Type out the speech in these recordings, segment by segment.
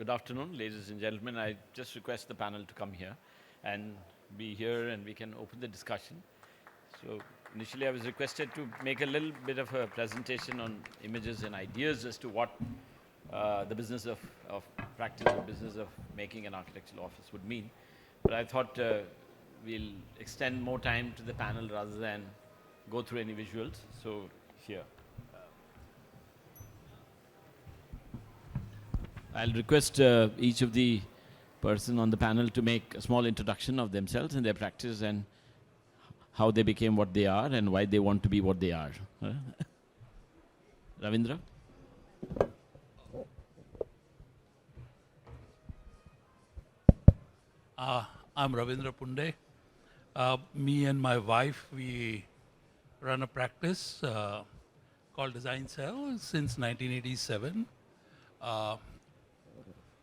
Good afternoon, ladies and gentlemen. I just request the panel to come here and be here and we can open the discussion. So initially I was requested to make a little bit of a presentation on images and ideas as to what the business of practice or business of making an architectural office would mean. But I thought we'll extend more time to the panel rather than go through any visuals. So here. I'll request each of the person on the panel to make a small introduction of themselves and their practice and how they became what they are and why they want to be what they are. Ravindra? I'm Ravindra Punde. Me and my wife, we run a practice called Design Cell since 1987.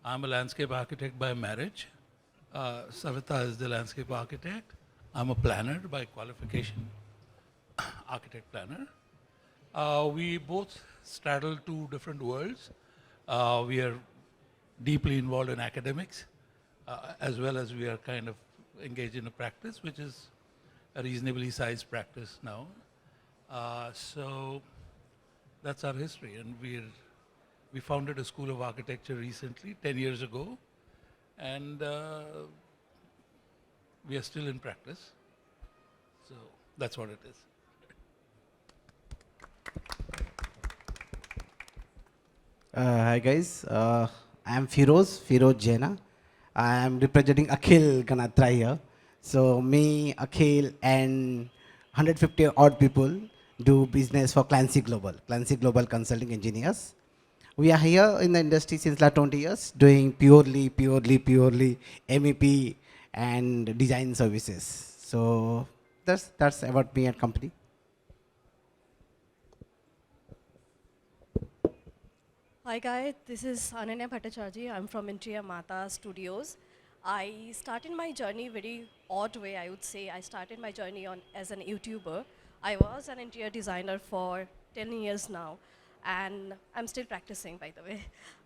I'm a landscape architect by marriage. Savita is the landscape architect. I'm a planner by qualification, architect planner. We both straddle two different worlds. We are deeply involved in academics, as well as we are kind of engaged in a practice, which is a reasonably sized practice now. So that's our history, and we founded a school of architecture recently, 10 years ago, and we are still in practice. So that's what it is. Hi guys, I am Firoz Jaina. I am representing Akhil Ganatra here. So me, Akhil and 150 odd people do business for Clancy Global Consulting Engineers. We are here in the industry since last 20 years doing purely MEP and design services. So that's about me and company. Hi guys, this is Ananya Bhattacharjee. I'm from Interior Mata Studios. I started my journey very odd way, I would say. I started my journey as an YouTuber. I was an interior designer for 10 years now, and I'm still practicing, by the way.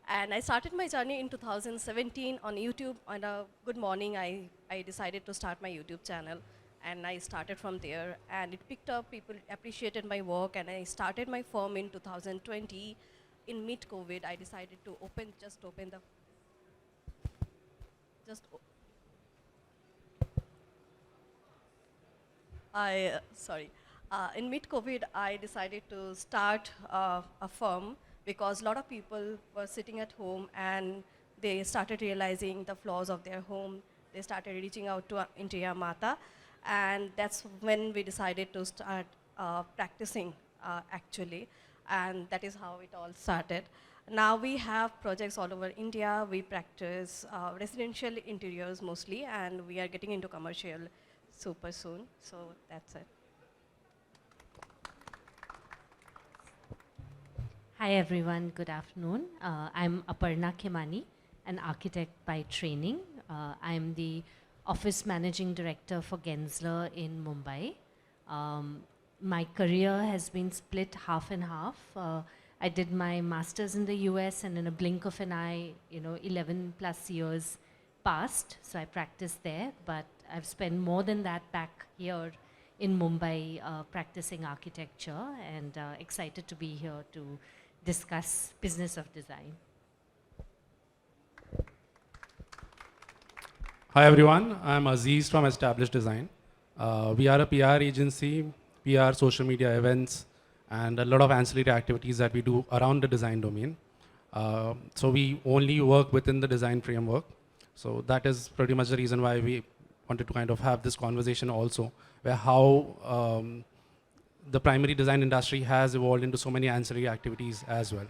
And I started my journey in 2017 on YouTube. On a good morning, I decided to start my YouTube channel, and I started from there. And it picked up, people appreciated my work, and I started my firm in 2020. In mid-COVID, I decided to in mid-COVID, I decided to start a firm because a lot of people were sitting at home and they started realizing the flaws of their home. They started reaching out to Interior Mata, and that's when we decided to start practicing actually. And that is how it all started. Now we have projects all over India. We practice residential interiors mostly, and we are getting into commercial super soon. So that's it. Hi everyone, good afternoon. I'm Aparna Khemani, an architect by training. I'm the office managing director for Gensler in Mumbai. My career has been split half and half. I did my master's in the US, and in a blink of an eye, 11 plus years passed. So I practiced there, but I've spent more than that back here in Mumbai practicing architecture, and excited to be here to discuss business of design. Hi everyone, I'm Aziz from Established Design. We are a PR agency, PR, social media events, and a lot of ancillary activities that we do around the design domain. So we only work within the design framework. So that is pretty much the reason why we wanted to kind of have this conversation also, where how the primary design industry has evolved into so many ancillary activities as well.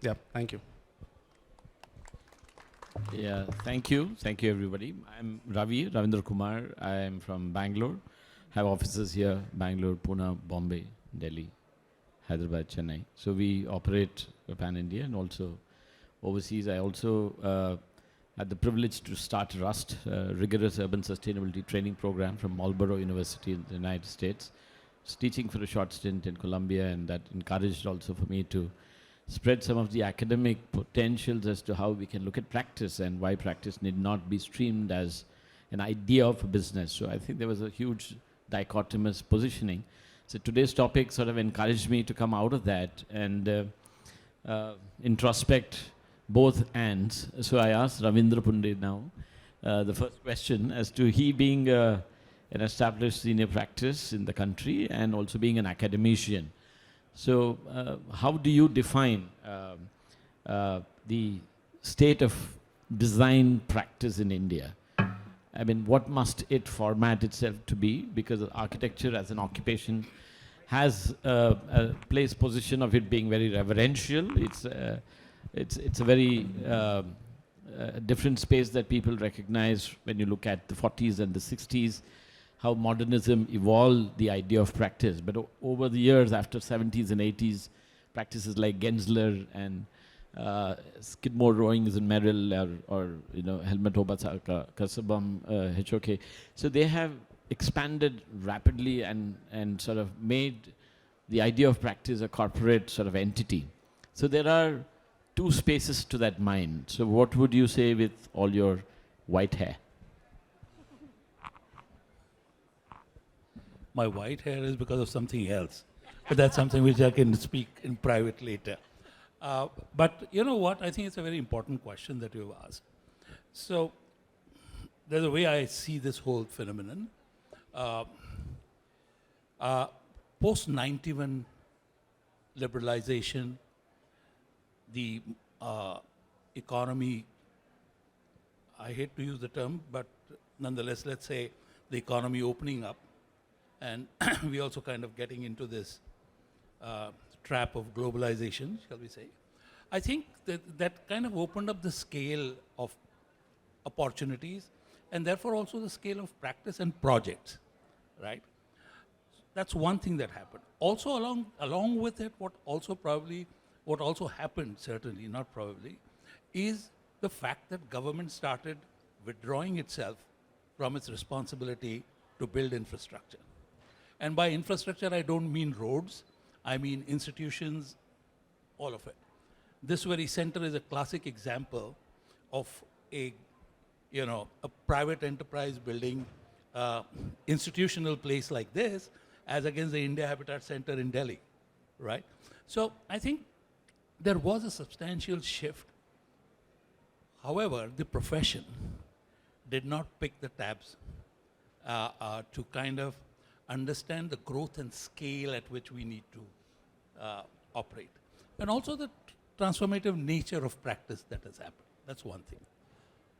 Yeah, thank you. Yeah, thank you. Thank you, everybody. I'm Ravindra Kumar. I am from Bangalore. Have offices here, Bangalore, Pune, Bombay, Delhi, Hyderabad, Chennai. So we operate pan-India and also overseas. I also had the privilege to start RUST, Rigorous Urban Sustainability Training Program from Marlborough University in the United States. I was teaching for a short stint in Colombia, and that encouraged also for me to spread some of the academic potentials as to how we can look at practice and why practice need not be streamed as an idea of a business. So I think there was a huge dichotomous positioning. So today's topic sort of encouraged me to come out of that and introspect both ends. So I asked Ravindra Punde now the first question as to he being an established senior practice in the country and also being an academician. So how do you define the state of design practice in India? I mean, what must it format itself to be? Because architecture as an occupation has a place position of it being very reverential. It's a very different space that people recognize when you look at the 40s and the 60s, how modernism evolved the idea of practice. But over the years, after 70s and 80s, practices like Gensler and Skidmore Rowings in Merrill or Helmut Obasaka, Kasabam, HOK. So they have expanded rapidly and sort of made the idea of practice a corporate sort of entity. So there are two spaces to that mind. So what would you say with all your white hair? My white hair is because of something else. But that's something which I can speak in private later. But you know what? I think it's a very important question that you've asked. So there's a way I see this whole phenomenon. Post-91 liberalization, the economy, I hate to use the term, but nonetheless, let's say the economy opening up, and we also kind of getting into this trap of globalization, shall we say. I think that kind of opened up the scale of opportunities and therefore also the scale of practice and projects, right? That's one thing that happened. Also along with it, what also happened, certainly, not probably, is the fact that government started withdrawing itself from its responsibility to build infrastructure. And by infrastructure, I don't mean roads, I mean institutions, all of it. This very center is a classic example of a private enterprise building institutional place like this as against the India Habitat Center in Delhi, right? So I think there was a substantial shift. However, the profession did not pick the tabs to kind of understand the growth and scale at which we need to operate. And also the transformative nature of practice that has happened. That's one thing.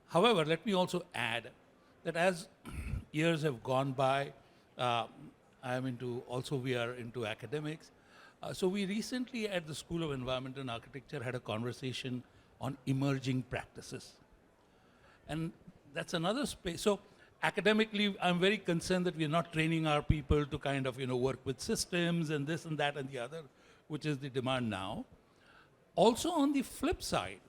However, let me also add that as years have gone by, we are into academics. So we recently at the School of Environment and Architecture had a conversation on emerging practices. And that's another space. So academically, I'm very concerned that we're not training our people to kind of, work with systems and this and that and the other, which is the demand now. Also on the flip side,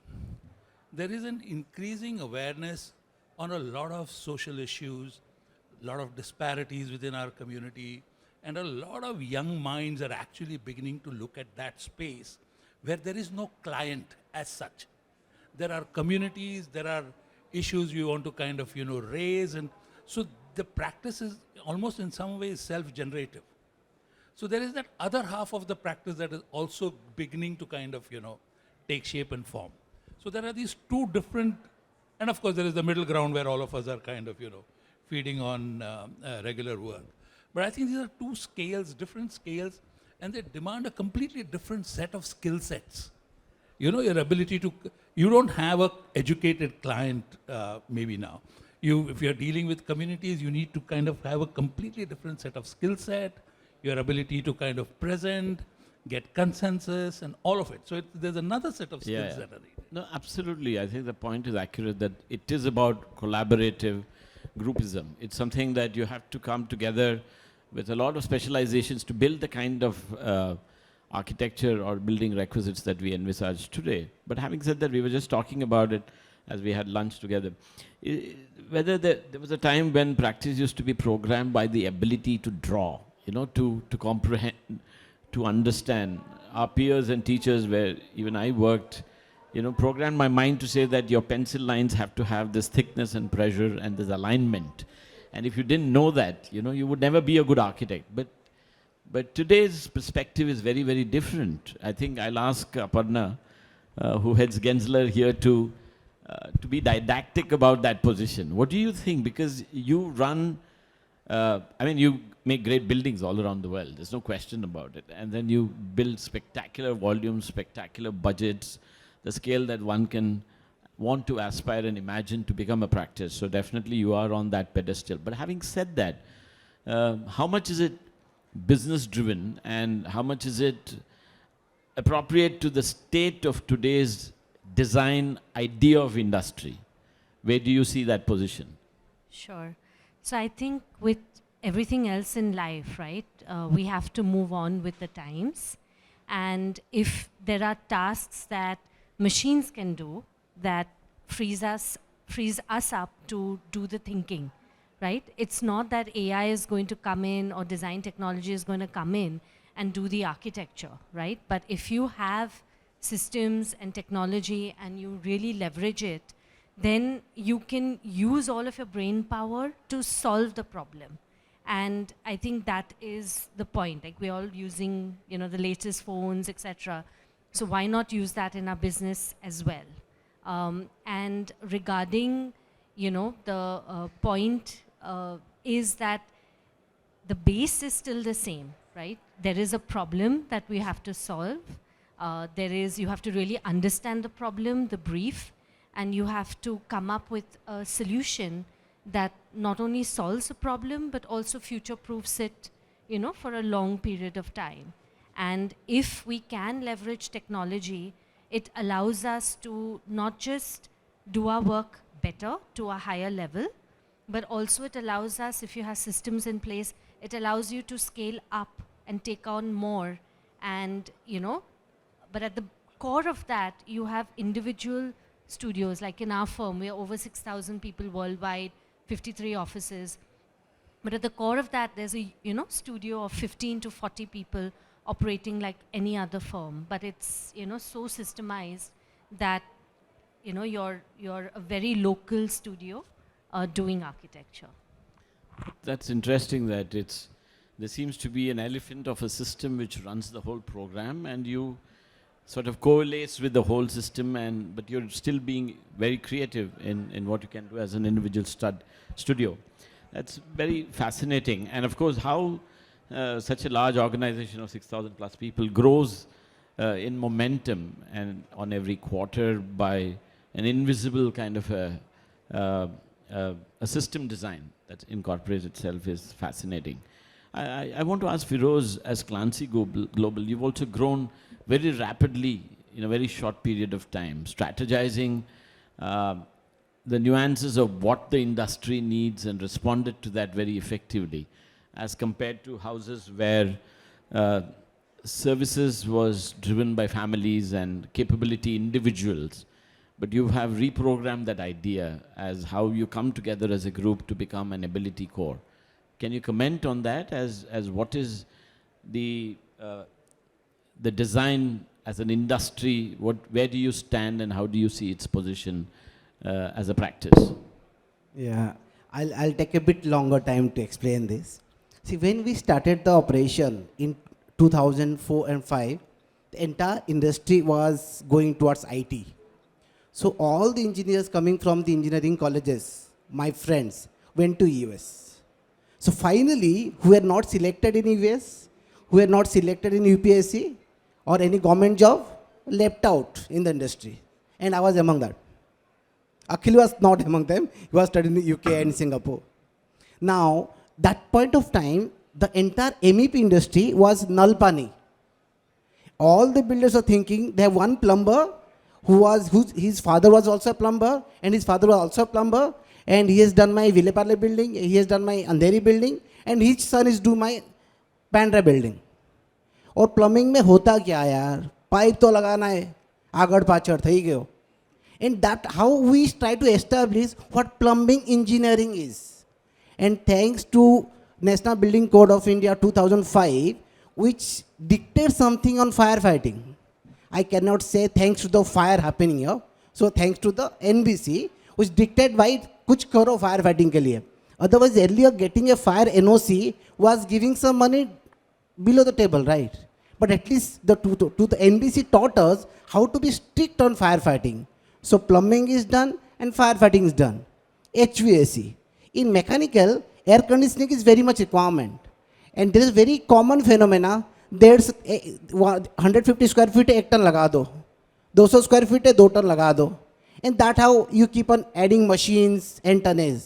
there is an increasing awareness on a lot of social issues, a lot of disparities within our community, and a lot of young minds are actually beginning to look at that space where there is no client as such. There are communities, there are issues you want to kind of, raise, and so the practice is almost in some ways self-generative. So there is that other half of the practice that is also beginning to kind of, take shape and form. So there are these two different, and of course there is the middle ground where all of us are kind of, feeding on regular work. But I think these are two scales, different scales, and they demand a completely different set of skill sets. Your ability to, you don't have a educated client maybe now. If you're dealing with communities, you need to kind of have a completely different set of skill set, your ability to kind of present, get consensus, and all of it. So there's another set of skills that are needed. No, absolutely. I think the point is accurate that it is about collaborative groupism. It's something that you have to come together with a lot of specializations to build the kind of architecture or building requisites that we envisage today. But having said that, we were just talking about it as we had lunch together. Whether there was a time when practice used to be programmed by the ability to draw, to comprehend, to understand. our peers and teachers, where even I worked, programmed my mind to say that your pencil lines have to have this thickness and pressure and this alignment. And if you didn't know that, you would never be a good architect. But today's perspective is very, very different. I think I'll ask Aparna, who heads Gensler here, to be didactic about that position. What do you think? Because you run, you make great buildings all around the world. There's no question about it. And then you build spectacular volumes, spectacular budgets, the scale that one can want to aspire and imagine to become a practice. So definitely you are on that pedestal. But having said that, how much is it business driven and how much is it appropriate to the state of today's design idea of industry? Where do you see that position? Sure. So I think with everything else in life, right, we have to move on with the times. And if there are tasks that machines can do that frees us up to do the thinking, right? It's not that AI is going to come in or design technology is going to come in and do the architecture, right? But if you have systems and technology and you really leverage it, then you can use all of your brain power to solve the problem. And I think that is the point. Like, we're all using, the latest phones, etc. So why not use that in our business as well? And regarding, the point is that the base is still the same, right? There is a problem that we have to solve. You have to really understand the problem, the brief, and you have to come up with a solution that not only solves a problem, but also future-proofs it, for a long period of time. And if we can leverage technology, it allows us to not just do our work better to a higher level, but also it allows us, if you have systems in place, it allows you to scale up and take on more. And, but at the core of that, you have individual studios. Like in our firm, we are over 6,000 people worldwide, 53 offices. But at the core of that, there's a, studio of 15 to 40 people operating like any other firm. But it's, so systemized that, you're a very local studio doing architecture. That's interesting that there seems to be an elephant of a system which runs the whole program, and you sort of coalesce with the whole system, but you're still being very creative in what you can do as an individual studio. That's very fascinating. And of course, how such a large organization of 6,000 plus people grows in momentum and on every quarter by an invisible kind of a system design that incorporates itself is fascinating. I want to ask Firoz, as Clancy Global, you've also grown very rapidly in a very short period of time, strategizing the nuances of what the industry needs and responded to that very effectively, as compared to houses where services was driven by families and capability individuals. But you have reprogrammed that idea as how you come together as a group to become an ability core. Can you comment on that as what is the design as an industry? Where do you stand and how do you see its position as a practice? Yeah, I'll take a bit longer time to explain this. See, when we started the operation in 2004 and 5, the entire industry was going towards IT. So all the engineers coming from the engineering colleges, my friends, went to US. So finally, who were not selected in US, who were not selected in UPSC or any government job, left out in the industry. And I was among that. Akhil was not among them. He was studying in the UK and Singapore. Now, that point of time, the entire MEP industry was null pani. All the builders are thinking they have one plumber his father was also a plumber, and his father was also a plumber, and he has done my Vilepale building, he has done my Andheri building, and his son is do my Bandra building. और plumbing में होता क्या यार? Pipe तो लगाना है, आगड़ पाचड़ થઈ गयो. And that how we try to establish what plumbing engineering is. And thanks to National Building Code of India 2005, which dictate something on firefighting. I cannot say thanks to the fire happening here. So thanks to the NBC, which dictate why kuch karo firefighting ke liye. Otherwise, earlier getting a fire NOC was giving some money below the table, right? But at least the NBC taught us how to be strict on firefighting. So plumbing is done and firefighting is done. HVAC. In mechanical, air conditioning is very much requirement. And there is very common phenomena. There's 150 square feet एक ton लगा दो, 200 square feet है 2 ton लगा दो, and that how you keep on adding machines and tonnage.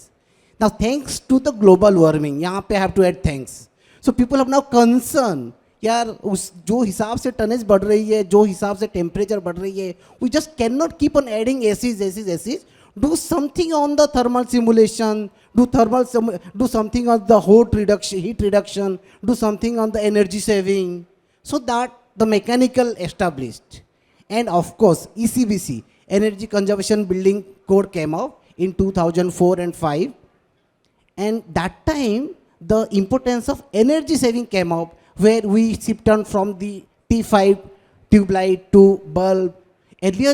Now thanks to the global warming, यहाँ पे have to add thanks. So people have now concern, यार उस जो हिसाब से tonnage बढ़ रही है, जो हिसाब से temperature बढ़ रही है, we just cannot keep on adding ACs. Do something on the thermal simulation, do something on the heat reduction, do something on the energy saving, so that the mechanical established. And of course, ECBC, Energy Conservation Building Code came out in 2004 and 5. And that time, the importance of energy saving came up, where we shifted on from the T5 tube light to bulb. Earlier,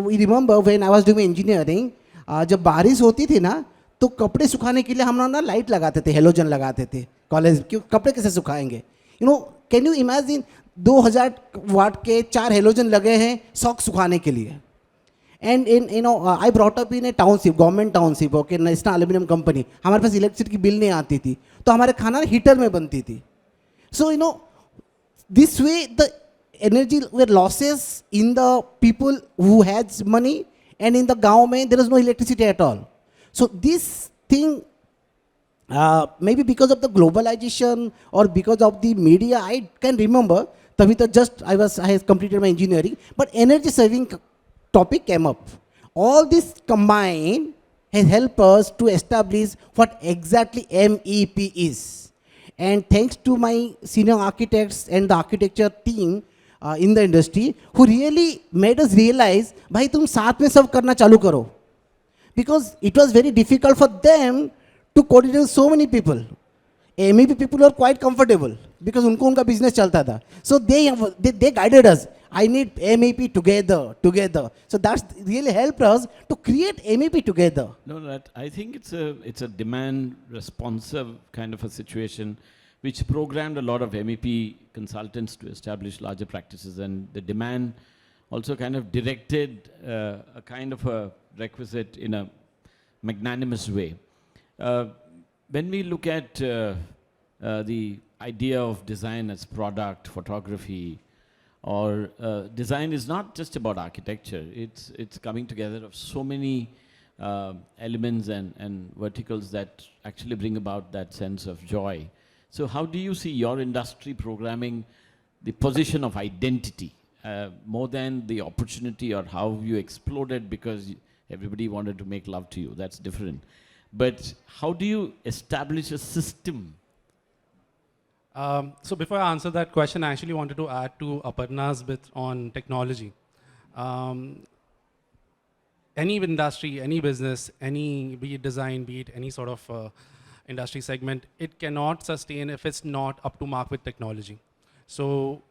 we remember when I was doing engineering, जब बारिश होती थी ना, तो कपड़े सुखाने के लिए हम लोग ना लाइट लगाते थे, हेलोजन लगाते थे कॉलेज, क्यों कपड़े कैसे सुखाएंगे? कैन यू इमेजिन 2000 वाट के 4 हेलोजन लगे हैं सॉक्स सुखाने के लिए. And in I brought up in A township, government township, okay, national aluminium company. हमारे पास इलेक्ट्रिसिटी की बिल नहीं आती थी, तो हमारे खाना हीटर में बनती थी. सो this way the energy were losses in the people who had money, and in the government there is no electricity at all. So this thing, maybe because of the globalization or because of the media, I can remember, तभी तो just I have completed my engineering, but energy saving topic came up. All this combined has helped us to establish what exactly MEP is. And thanks to my senior architects and the architecture team in the industry, who really made us realize, भाई तुम साथ में सब करना चालू करो. Because it was very difficult for them to coordinate so many people. MEP people were quite comfortable because उनको उनका business चलता था. So they guided us. I need MEP together. So that's really helped us to create MEP together. No, that I think it's a demand responsive kind of a situation, which programmed a lot of MEP consultants to establish larger practices, and the demand also kind of directed a kind of a requisite in a magnanimous way. When we look at the idea of design as product, photography, or design is not just about architecture. It's coming together of so many elements and verticals that actually bring about that sense of joy. So how do you see your industry programming the position of identity more than the opportunity or how you exploded because everybody wanted to make love to you? That's different. But how do you establish a system? So before I answer that question, I actually wanted to add to Aparna's bit on technology. Any industry, any business, be it design, be it any sort of industry segment, it cannot sustain if it's not up to mark with technology. So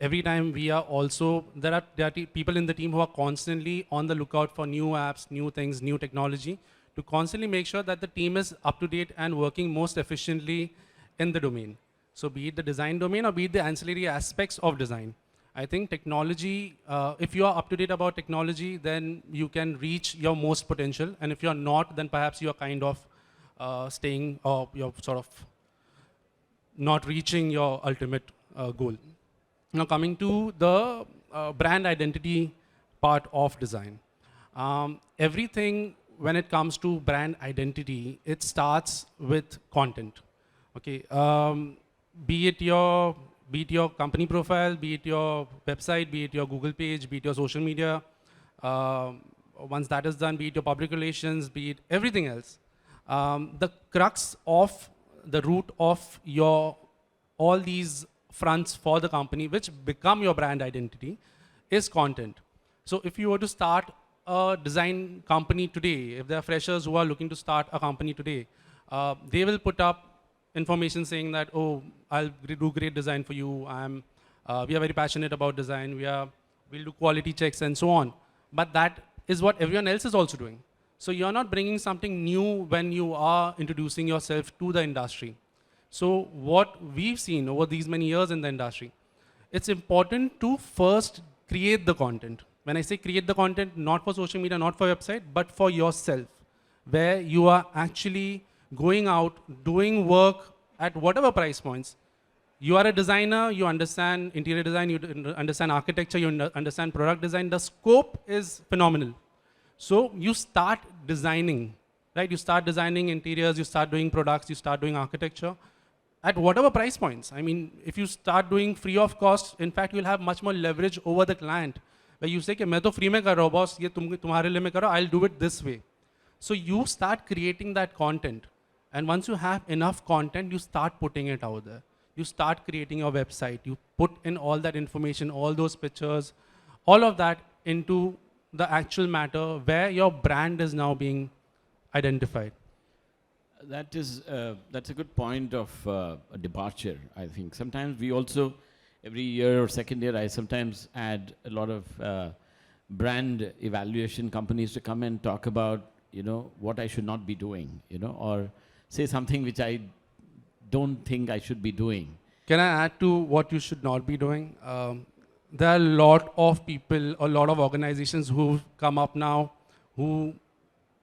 every time we are also, there are people in the team who are constantly on the lookout for new apps, new things, new technology, to constantly make sure that the team is up to date and working most efficiently in the domain. So be it the design domain or be it the ancillary aspects of design. I think technology, if you are up to date about technology, then you can reach your most potential. And if you're not, then perhaps you're kind of staying, or you're sort of not reaching your ultimate goal. Now coming to the brand identity part of design. Everything when it comes to brand identity, it starts with content. Okay, be it your company profile, be it your website, be it your Google page, be it your social media. Once that is done, be it your public relations, be it everything else. The crux of the root of your all these fronts for the company, which become your brand identity, is content. So if you were to start a design company today, if there are freshers who are looking to start a company today, they will put up information saying that, oh, I'll do great design for you. We are very passionate about design. We'll do quality checks and so on. But that is what everyone else is also doing. So you're not bringing something new when you are introducing yourself to the industry. So what we've seen over these many years in the industry, it's important to first create the content. When I say create the content, not for social media, not for website, but for yourself, where you are actually going out, doing work at whatever price points. You are a designer, you understand interior design, you understand architecture, you understand product design. The scope is phenomenal. So you start designing, right? You start designing interiors, you start doing products, you start doing architecture at whatever price points. I mean, if you start doing free of cost, in fact, you'll have much more leverage over the client. Where you say, कि मैं तो free में कर रहा हूँ boss, ये तुम्हारे लिए मैं कर रहा हूँ, I'll do it this way. So you start creating that content. And once you have enough content, you start putting it out there. You start creating your website. You put in all that information, all those pictures, all of that into the actual matter where your brand is now being identified. That's a good point of a departure, I think. Sometimes we also, every year or second year, I sometimes add a lot of brand evaluation companies to come and talk about, what I should not be doing, or say something which I don't think I should be doing. Can I add to what you should not be doing? There are a lot of people, a lot of organizations who come up now who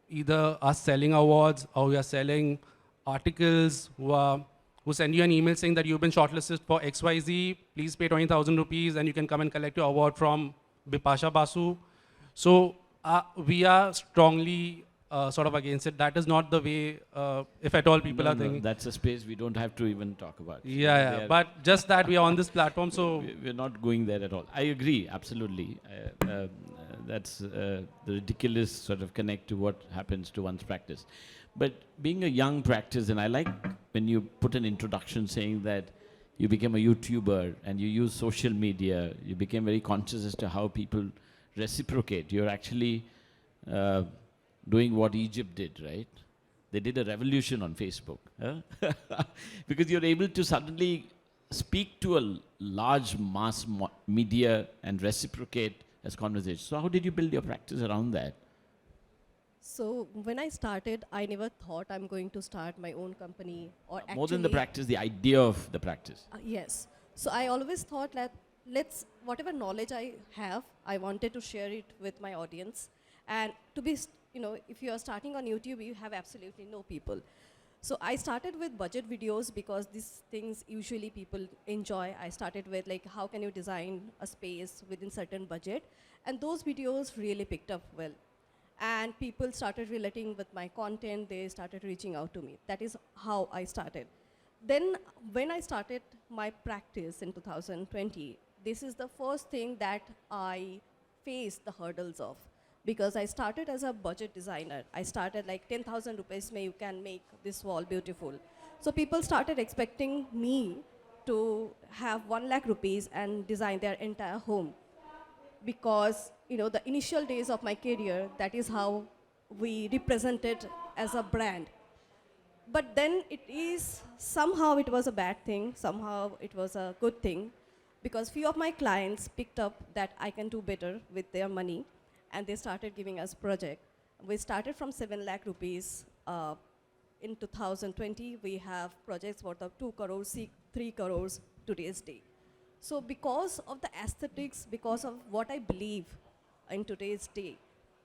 either are selling awards or we are selling articles, who send you an email saying that you've been shortlisted for XYZ, please pay 20,000 rupees and you can come and collect your award from Bipasha Basu. So we are strongly sort of against it. That is not the way, if at all people are thinking. That's a space we don't have to even talk about. Yeah, but just that we are on this platform, so... We're not going there at all. I agree, absolutely. That's the ridiculous sort of connect to what happens to one's practice. But being a young practice, and I like when you put an introduction saying that you became a YouTuber and you use social media, you became very conscious as to how people reciprocate. You're actually doing what Egypt did, right? They did a revolution on Facebook. Huh? Because you're able to suddenly speak to a large mass media and reciprocate as conversation. So how did you build your practice around that? So when I started, I never thought I'm going to start my own company or More than the practice, the idea of the practice. Yes. So I always thought that whatever knowledge I have, I wanted to share it with my audience. And to be, if you are starting on YouTube, you have absolutely no people. So I started with budget videos because these things usually people enjoy. I started with how can you design a space within certain budget? And those videos really picked up well. And people started relating with my content. They started reaching out to me. That is how I started. Then when I started my practice in 2020, this is the first thing that I faced the hurdles of. Because I started as a budget designer. I started 10,000 rupees, you can make this wall beautiful. So people started expecting me to have 1 lakh rupees and design their entire home. Because, the initial days of my career, that is how we represented as a brand. But then somehow it was a bad thing, somehow it was a good thing. Because few of my clients picked up that I can do better with their money. And they started giving us project. We started from 7 lakh rupees. In 2020, we have projects worth of 2 crores, 3 crores today's day. So because of the aesthetics, because of what I believe in today's day,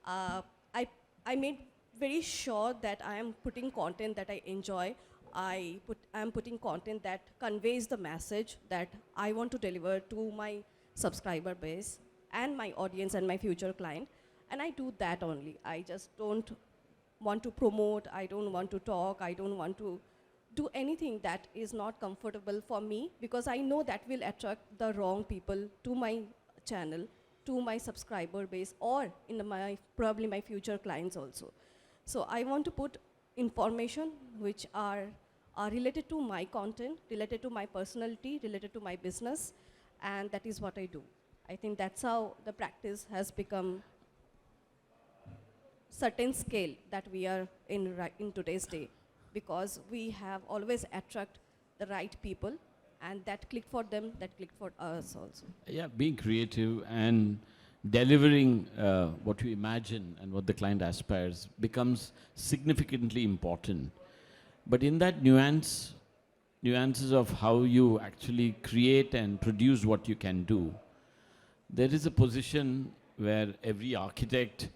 I made very sure that I am putting content that I enjoy. I am putting content that conveys the message that I want to deliver to my subscriber base and my audience and my future client. And I do that only. I just don't want to promote, I don't want to talk, I don't want to do anything that is not comfortable for me, because I know that will attract the wrong people to my channel, to my subscriber base, or probably my future clients also. So I want to put information which are related to my content, related to my personality, related to my business, and that is what I do. I think that's how the practice has become certain scale that we are in today's day. because we have always attract the right people, and that clicked for them, that clicked for us also. Yeah, being creative and delivering what you imagine and what the client aspires becomes significantly important. But in that nuances of how you actually create and produce what you can do, there is a position where every architect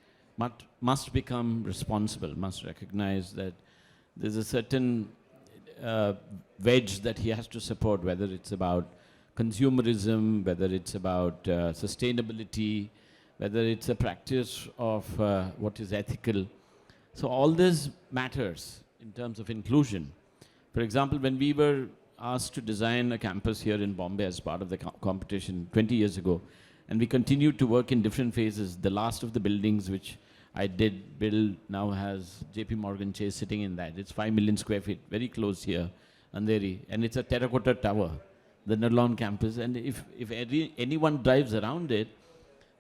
must become responsible, must recognize that there's a certain wedge that he has to support, whether it's about consumerism, whether it's about sustainability, whether it's a practice of what is ethical. So all this matters in terms of inclusion. For example, when we were asked to design a campus here in Bombay as part of the competition 20 years ago, and we continued to work in different phases. The last of the buildings which I did build now has JP Morgan Chase sitting in that. It's 5 million square feet, very close here, Andheri, and it's a terracotta tower, the Nirlawn campus. And if anyone drives around it,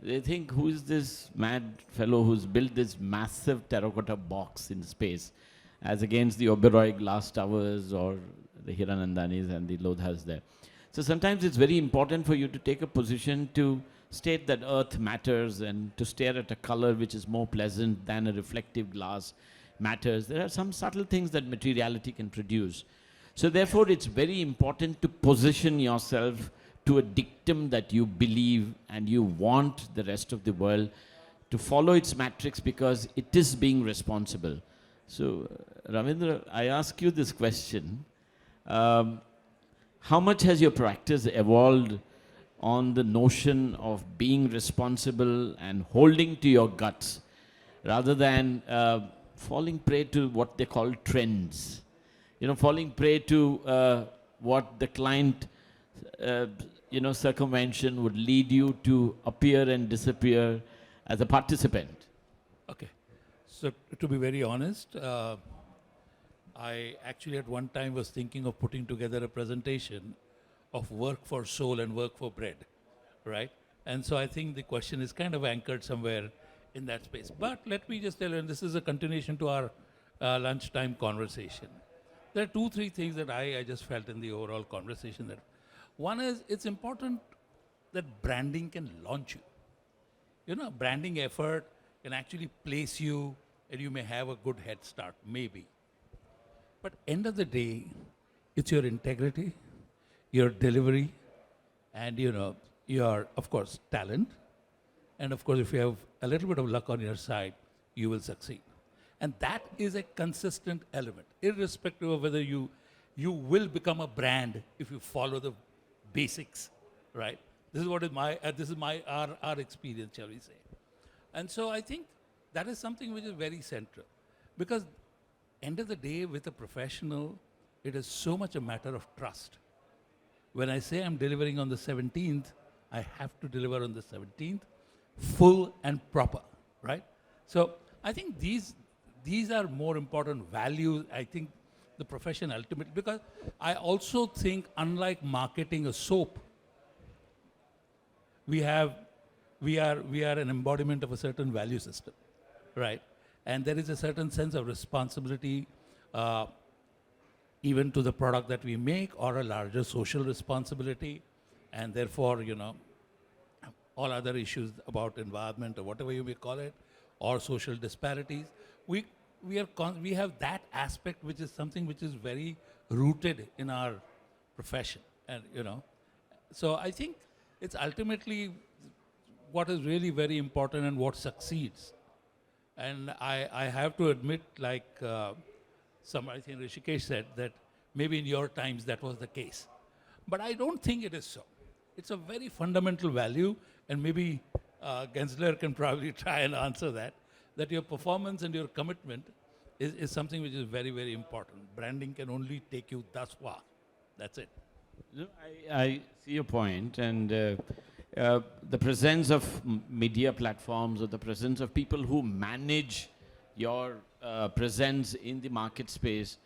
they think, who is this mad fellow who's built this massive terracotta box in space, as against the Oberoi glass towers or the Hiranandanis and the Lodhas there. So sometimes it's very important for you to take a position to state that earth matters, and to stare at a color which is more pleasant than a reflective glass matters. There are some subtle things that materiality can produce. So therefore, it's very important to position yourself to a dictum that you believe and you want the rest of the world to follow its matrix, because it is being responsible. So, Ravindra, I ask you this question. How much has your practice evolved on the notion of being responsible and holding to your guts, rather than falling prey to what they call trends? You know, falling prey to what the client, circumvention would lead you to appear and disappear as a participant. Okay. So to be very honest, I actually at one time was thinking of putting together a presentation of work for soul and work for bread, right? And so I think the question is kind of anchored somewhere in that space. But let me just tell you, and this is a continuation to our lunchtime conversation. There are 2-3 things that I just felt in the overall conversation. That one is, it's important that branding can launch you. You know, branding effort can actually place you, and you may have a good head start, maybe. But end of the day, it's your integrity, your delivery, and your, of course, talent. And of course, if you have a little bit of luck on your side, you will succeed. And that is a consistent element, irrespective of whether you will become a brand if you follow the basics, right? This is what is our experience, shall we say. And so I think that is something which is very central. Because end of the day, with a professional, it is so much a matter of trust. When I say I'm delivering on the 17th, I have to deliver on the 17th, full and proper, right? So I think these are more important values. I think the profession ultimately, because I also think, unlike marketing a soap, we are an embodiment of a certain value system, right? And there is a certain sense of responsibility, even to the product that we make, or a larger social responsibility, and therefore, all other issues about environment or whatever you may call it, or social disparities. We have that aspect, which is something which is very rooted in our profession, and so I think it's ultimately what is really very important and what succeeds. And I have to admit, like I think Rishikesh said, that maybe in your times that was the case. But I don't think it is so. It's a very fundamental value, and maybe Gensler can probably try and answer that your performance and your commitment is something which is very, very important. Branding can only take you thus far. That's it. I see your point, and the presence of media platforms, or the presence of people who manage your presence in the market space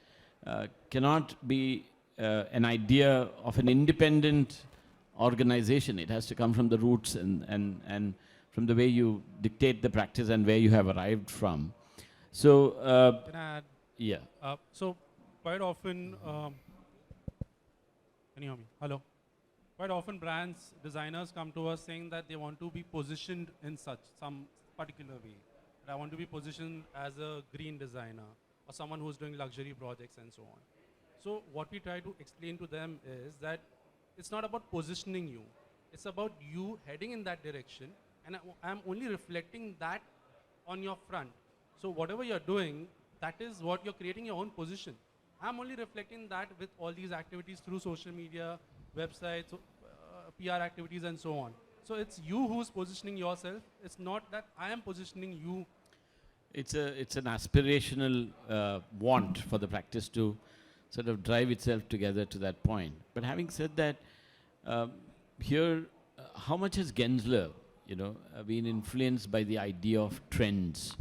cannot be an idea of an independent organization. It has to come from the roots and from the way you dictate the practice and where you have arrived from. So, Can I add? yeah. So quite often, can you hear me? Hello? Quite often brands, designers come to us saying that they want to be positioned in some particular way. I want to be positioned as a green designer or someone who's doing luxury projects and so on. So what we try to explain to them is that it's not about positioning you. It's about you heading in that direction, and I'm only reflecting that on your front. So whatever you're doing, that is what you're creating your own position. I'm only reflecting that with all these activities through social media, websites, PR activities, and so on. So it's you who's positioning yourself. It's not that I am positioning you. It's an aspirational want for the practice to sort of drive itself together to that point. But having said that, here, how much has Gensler, been influenced by the idea of trends,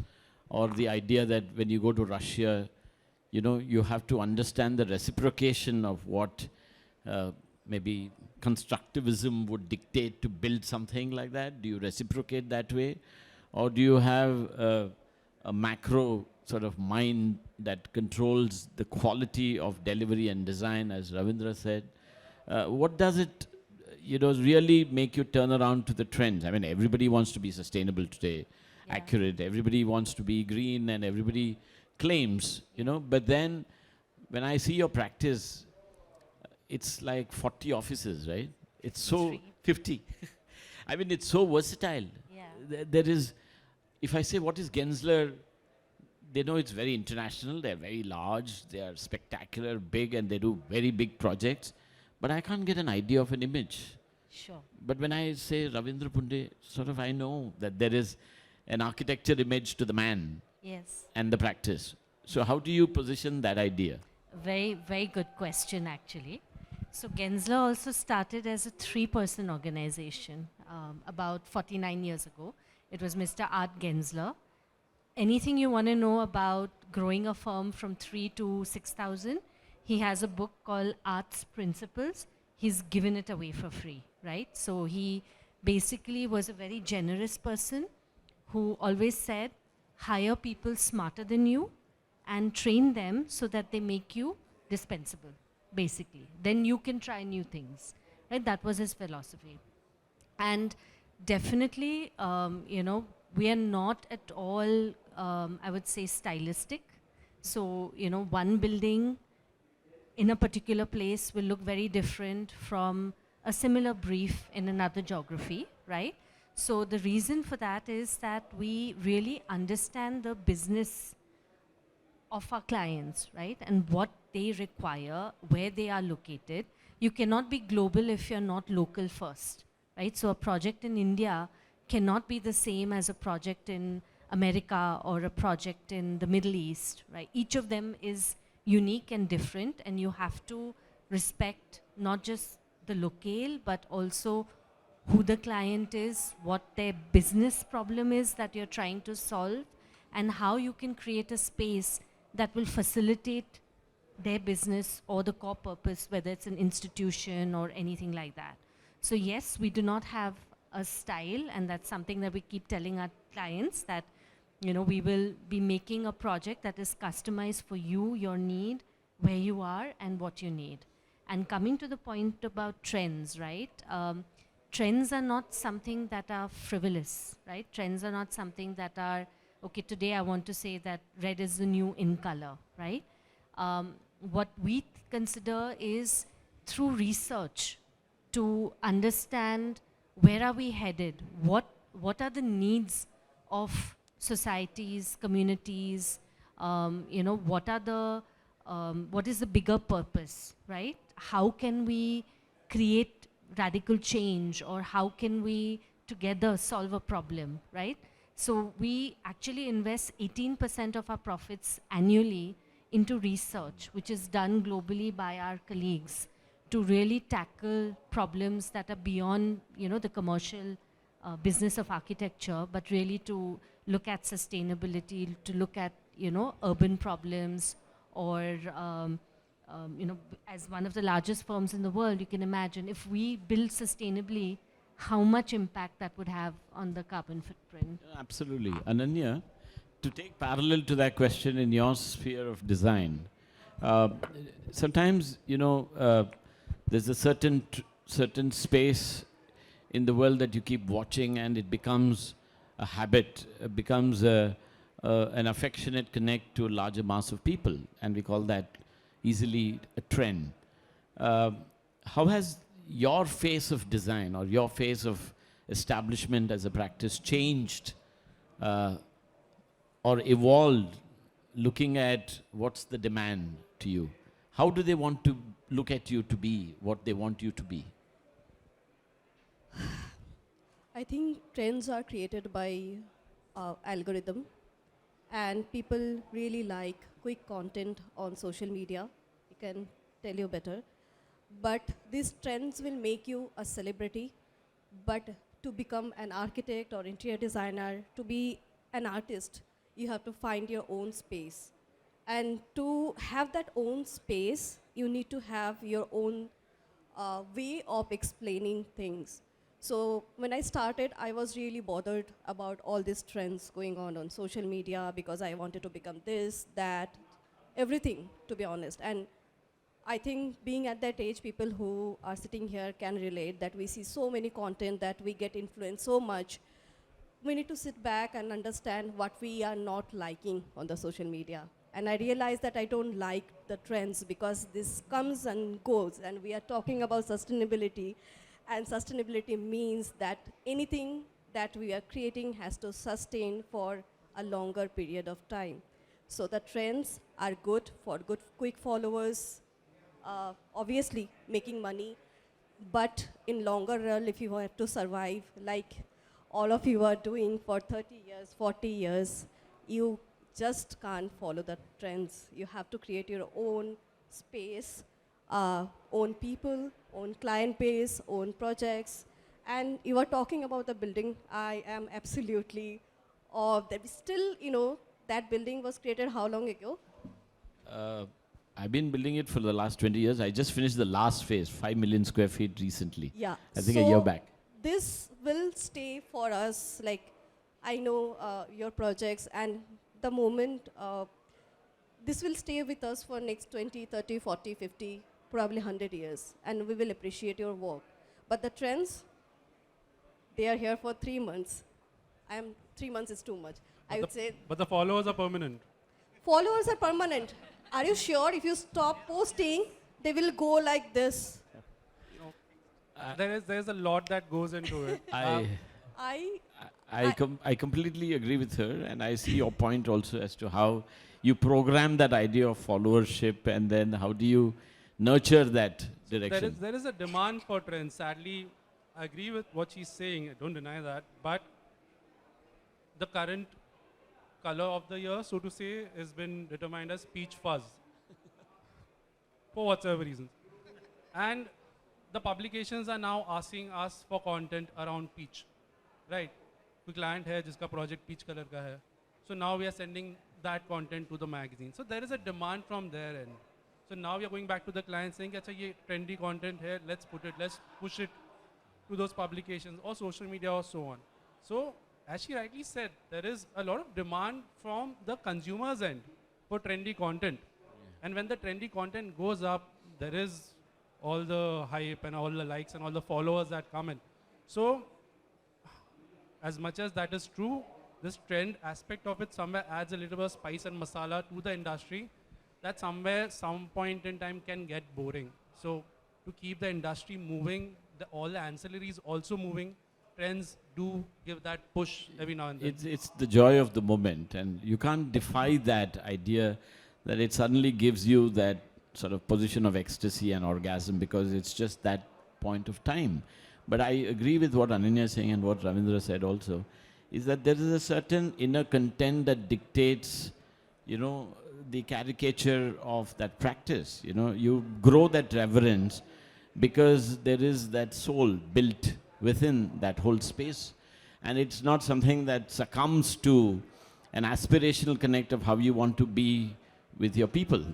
or the idea that when you go to Russia, you have to understand the reciprocation of what maybe constructivism would dictate to build something like that? Do you reciprocate that way? Or do you have a macro sort of mind that controls the quality of delivery and design, as Ravindra said? What does it, really make you turn around to the trends? I mean, everybody wants to be sustainable today, accurate. Everybody wants to be green, and everybody claims, But then, when I see your practice, it's like 40 offices, right? It's so 50. I mean, it's so versatile. Yeah. There is, if I say what is Gensler, they know it's very international, they're very large, they are spectacular, big, and they do very big projects. But I can't get an idea of an image. Sure. But when I say Ravindra Punde, sort of I know that there is an architecture image to the man Yes. and the practice. So how do you position that idea? Very, very good question, actually. So Gensler also started as a 3-person organization about 49 years ago. It was Mr. Art Gensler. Anything you want to know about growing a firm from 3 to 6,000, he has a book called Art's Principles. He's given it away for free, right? So he basically was a very generous person who always said, hire people smarter than you and train them so that they make you dispensable, basically. Then you can try new things, right? That was his philosophy. And definitely, we are not at all, I would say, stylistic. So, one building in a particular place will look very different from a similar brief in another geography, right? So the reason for that is that we really understand the business of our clients, right? And what they require, where they are located. You cannot be global if you're not local first, right? So a project in India cannot be the same as a project in America or a project in the Middle East, right? Each of them is unique and different, and you have to respect not just the locale, but also who the client is, what their business problem is that you're trying to solve, and how you can create a space that will facilitate their business or the core purpose, whether it's an institution or anything like that. So yes, we do not have a style, and that's something that we keep telling our clients, that we will be making a project that is customized for you, your need, where you are, and what you need. And coming to the point about trends, right? Trends are not something that are frivolous, right? Trends are not something that are, okay, today I want to say that red is the new in color, right? What we consider is through research to understand where are we headed, what are the needs of societies, communities, what is the bigger purpose, right? How can we create radical change, or how can we together solve a problem, right? So we actually invest 18% of our profits annually into research, which is done globally by our colleagues to really tackle problems that are beyond, the commercial business of architecture, but really to look at sustainability, to look at, urban problems, or as one of the largest firms in the world, you can imagine if we build sustainably, how much impact that would have on the carbon footprint. Absolutely. Ananya, to take parallel to that question in your sphere of design, Uh, Sometimes, there's a certain space in the world that you keep watching, and it becomes a habit, becomes an affectionate connect to a larger mass of people, and we call that easily a trend. Uh, how has your face of design or your face of establishment as a practice changed uh, or evolved looking at what's the demand to you? How do they want to look at you to be what they want you to be? I think trends are created by algorithm, and people really like quick content on social media. I can tell you better. But these trends will make you a celebrity, but to become an architect or interior designer, to be an artist, you have to find your own space. And to have that own space, you need to have your own way of explaining things. So when I started, I was really bothered about all these trends going on social media because I wanted to become this, that, everything, to be honest. And I think being at that age, people who are sitting here can relate that we see so many content that we get influenced so much. We need to sit back and understand what we are not liking on the social media. And I realized that I don't like the trends because this comes and goes, and we are talking about sustainability. And sustainability means that anything that we are creating has to sustain for a longer period of time. So the trends are good for good quick followers, obviously making money, but in longer run, if you have to survive, like all of you are doing for 30 years, 40 years, you just can't follow the trends. You have to create your own space, own people, own client base, own projects. And you are talking about the building. I am absolutely that we still, that building was created how long ago? Uh, I've been building it for the last 20 years. I just finished the last phase, 5 million square feet recently. Yeah. I think a year back. This will stay for us. Like, I know your projects, and the moment this will stay with us for next 20, 30, 40, 50, probably 100 years, and we will appreciate your work. But the trends, they are here for 3 months. 3 months is too much. I would say But the followers are permanent. followers are permanent. Are you sure if you stop posting, they will go like this? There's a lot that goes into it. I completely agree with her, and I see your point also as to how you program that idea of followership, and then how do you nurture that direction. There is a demand for trends. Sadly, I agree with what she's saying. I don't deny that. But the current color of the year, so to say, has been determined as peach fuzz for whatsoever reasons. And the publications are now asking us for content around peach, right? कोई client है जिसका project peach color का है. So now we are sending that content to the magazine. So there is a demand from their end. So now we are going back to the client saying, अच्छा ये trendy content है, let's push it to those publications or social media or so on. So as she rightly said, there is a lot of demand from the consumer's end for trendy content. And when the trendy content goes up, there is all the hype and all the likes and all the followers that come in. So as much as that is true, this trend aspect of it somewhere adds a little bit of spice and masala to the industry that somewhere, some point in time can get boring. So to keep the industry moving, all the ancillaries also moving, trends do give that push every now and then. It's the joy of the moment, and you can't defy that idea that it suddenly gives you that sort of position of ecstasy and orgasm because it's just that point of time. But I agree with what Ananya is saying and what Ravindra said also, is that there is a certain inner content that dictates, the caricature of that practice. You grow that reverence because there is that soul built within that whole space. And it's not something that succumbs to an aspirational connect of how you want to be with your people,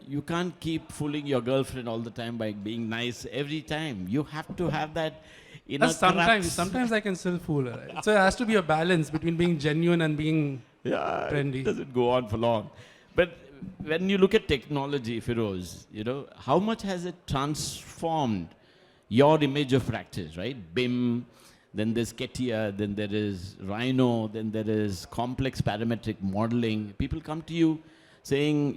You can't keep fooling your girlfriend all the time by being nice every time. You have to have that inner Sometimes I can still fool her. Right? So it has to be a balance between being genuine and being trendy. It doesn't go on for long. But when you look at technology, Firoz, how much has it transformed your image of practice, right? BIM, then there's CATIA, then there is Rhino, then there is complex parametric modeling. People come to you saying,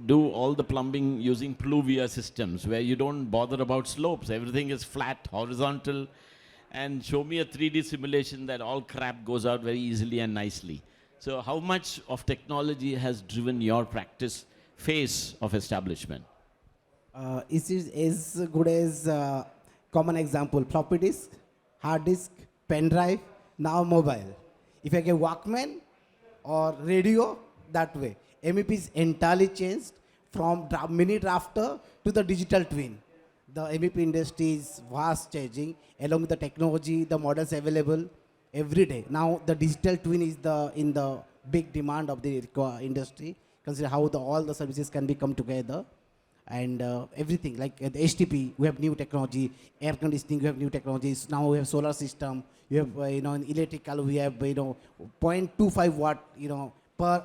do all the plumbing using pluvia systems where you don't bother about slopes. Everything is flat, horizontal, and show me a 3D simulation that all crap goes out very easily and nicely. So how much of technology has driven your practice phase of establishment? It is as good as common example, floppy disk, hard disk, pen drive, now mobile. If I get Walkman or radio, that way. MEP is entirely changed from mini drafter to the digital twin. The MEP industry is vast changing along with the technology, the models available every day. Now the digital twin is in the big demand of the industry. Consider how all the services can be come together. And everything like the HTP, we have new technology. Air conditioning, we have new technologies. Now we have solar system. You have in electrical, we have 0.25 watt per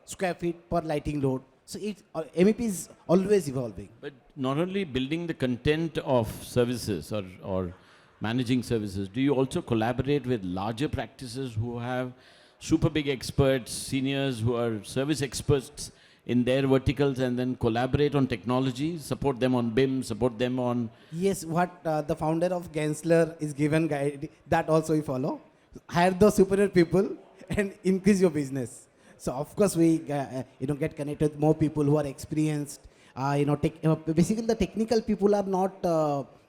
square feet per lighting load. So MEP is always evolving. But not only building the content of services or managing services, do you also collaborate with larger practices who have super big experts, seniors who are service experts in their verticals, and then collaborate on technology, support them on BIM, support them on... Yes, what the founder of Gensler is given guide, that also we follow. Hire the superior people and increase your business. So of course we get connected with more people who are experienced. Basically the technical people are not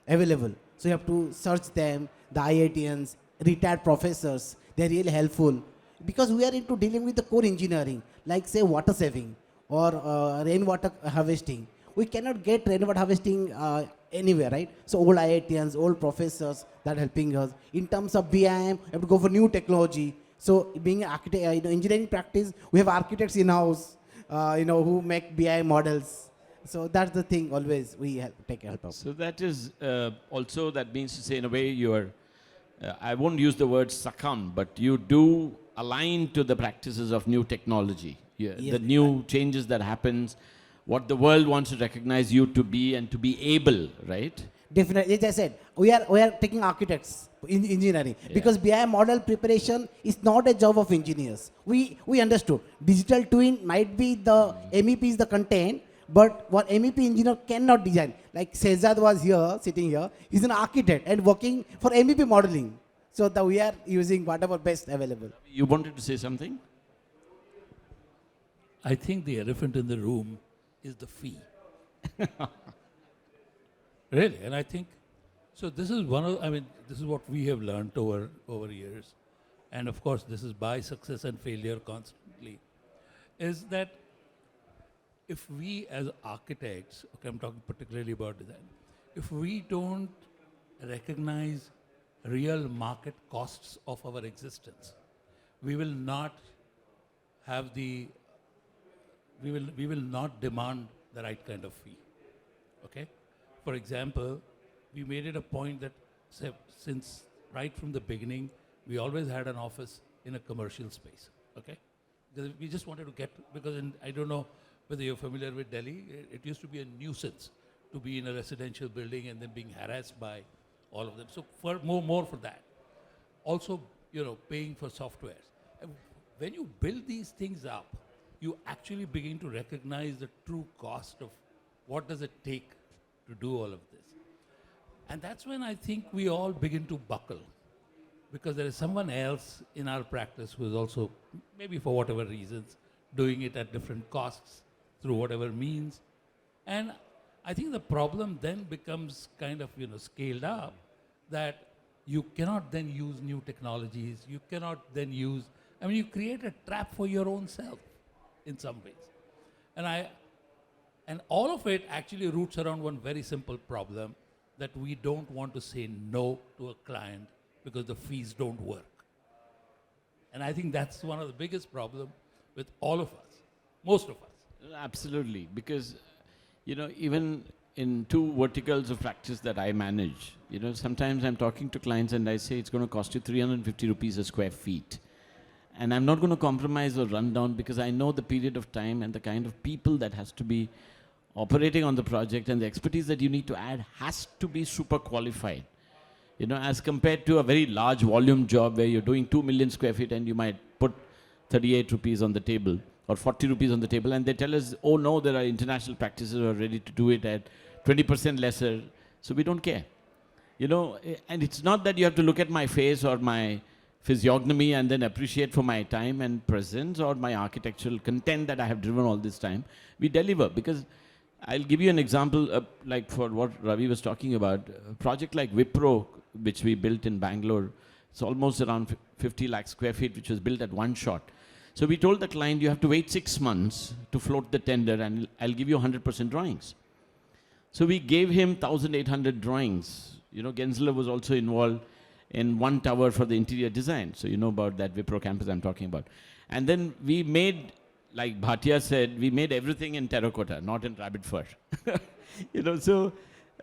available. So you have to search them, the IITians, retired professors, they're really helpful. Because we are into dealing with the core engineering, like say water saving or rainwater harvesting. We cannot get rainwater harvesting anywhere, right? So old IITians, old professors that are helping us. In terms of BIM, we have to go for new technology. So being an architect, engineering practice, we have architects in-house, who make BIM models. So that's the thing always we take help of. So that is also, that means to say in a way you are, I won't use the word succumb, but you do align to the practices of new technology. Yeah, Yes, the new changes that happens, what the world wants to recognize you to be and to be able, right? Definitely, as I said, we are taking architects in engineering because BIM model preparation is not a job of engineers. We understood digital twin might be the MEP is the content, but what MEP engineer cannot design. Like Sezad was here, sitting here, he's an architect and working for MEP modeling. So we are using whatever best available. You wanted to say something? I think the elephant in the room is the fee. Really, and I think, so this is this is what we have learned over years. And of course, this is by success and failure constantly, is that if we as architects, okay, I'm talking particularly about design, if we don't recognize real market costs of our existence, we will not have we will not demand the right kind of fee, okay? For example, we made it a point that since right from the beginning, we always had an office in a commercial space, okay? Because we just wanted to get, because I don't know whether you're familiar with Delhi, it used to be a nuisance to be in a residential building and then being harassed by all of them. So for more for that. Also, paying for softwares. And when you build these things up, you actually begin to recognize the true cost of what does it take to do all of this. And that's when I think we all begin to buckle, because there is someone else in our practice who is also, maybe for whatever reasons, doing it at different costs through whatever means. And I think the problem then becomes kind of, scaled up, that you cannot then use new technologies, you cannot then use, you create a trap for your own self in some ways. And all of it actually roots around one very simple problem, that we don't want to say no to a client because the fees don't work. And I think that's one of the biggest problems with all of us, most of us. Absolutely, because, even in two verticals of practice that I manage, sometimes I'm talking to clients and I say it's going to cost you 350 rupees a square feet. and I'm not going to compromise or run down because I know the period of time and the kind of people that has to be operating on the project and the expertise that you need to add has to be super qualified. You know, as compared to a very large volume job where you're doing 2 million square feet and you might put 38 rupees on the table or 40 rupees on the table, and they tell us, oh no, there are international practices who are ready to do it at 20% lesser, so we don't care. You know, and it's not that you have to look at my face or my physiognomy and then appreciate for my time and presence or my architectural content that I have driven all this time. We deliver because I'll give you an example, like for what Ravi was talking about. A project like Wipro, which we built in Bangalore, it's almost around 50 lakh square feet, which was built at one shot. So we told the client, you have to wait 6 months to float the tender, and I'll give you 100% drawings. So we gave him 1,800 drawings. You know, Gensler was also involved in one tower for the interior design. So you know about that Wipro campus I'm talking about. And then we made, like Bhatia said, we made everything in terracotta, not in rabbit fur. You know, so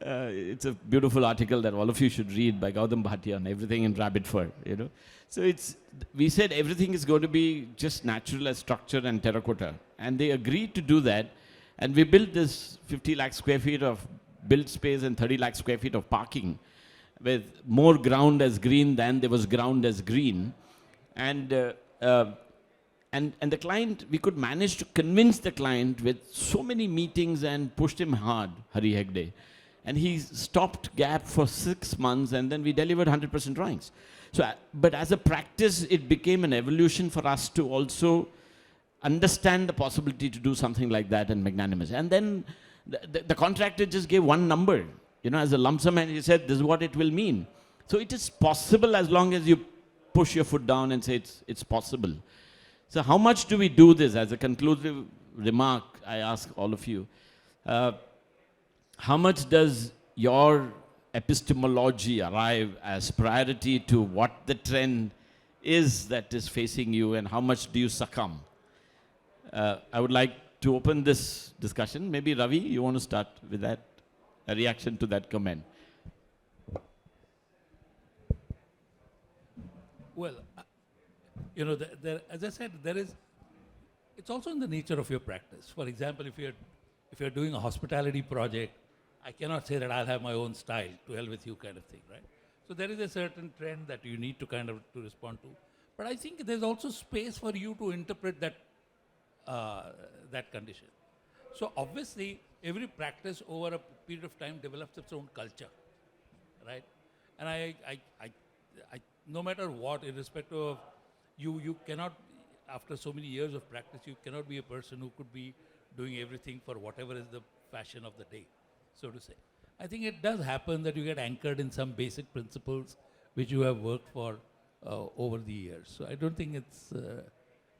it's a beautiful article that all of you should read by Gautam Bhatia on everything in rabbit fur, you know. So we said everything is going to be just natural as structure and terracotta. And they agreed to do that. And we built this 50 lakh square feet of built space and 30 lakh square feet of parking with more ground as green than there was ground as green. And the client, we could manage to convince the client with so many meetings and pushed him hard, Hari Hegde. And he stopped gap for 6 months and then we delivered 100% drawings. So, but as a practice, it became an evolution for us to also understand the possibility to do something like that and magnanimous. And then the contractor just gave one number, you know, as a lump sum, and he said, this is what it will mean. So it is possible as long as you push your foot down and say it's possible. So how much do we do this? As a conclusive remark, I ask all of you, how much does your epistemology arrive as priority to what the trend is that is facing you, and how much do you succumb? I would like to open this discussion. Maybe Ravi, you want to start with that, a reaction to that comment. Well, you know, as I said, it's also in the nature of your practice. For example, if you're doing a hospitality project, I cannot say that I'll have my own style, to hell with you kind of thing, right? So there is a certain trend that you need to kind of to respond to. But I think there's also space for you to interpret that that condition. So obviously, every practice over a period of time develops its own culture, right? And I no matter what, irrespective of you cannot, after so many years of practice, you cannot be a person who could be doing everything for whatever is the fashion of the day, so to say. I think it does happen that you get anchored in some basic principles which you have worked for over the years. So I don't think it's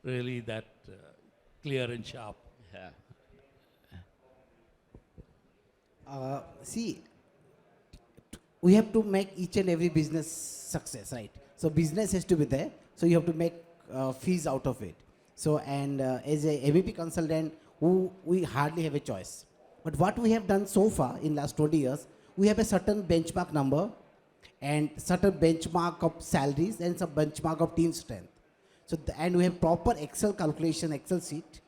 really that clear and sharp. Yeah. See, we have to make each and every business success, right? So business has to be there. So you have to make fees out of it. So, and as a MEP consultant, we hardly have a choice. But what we have done so far in last 20 years, we have a certain benchmark number and certain benchmark of salaries and some benchmark of team strength. So, and we have proper Excel calculation, Excel sheet.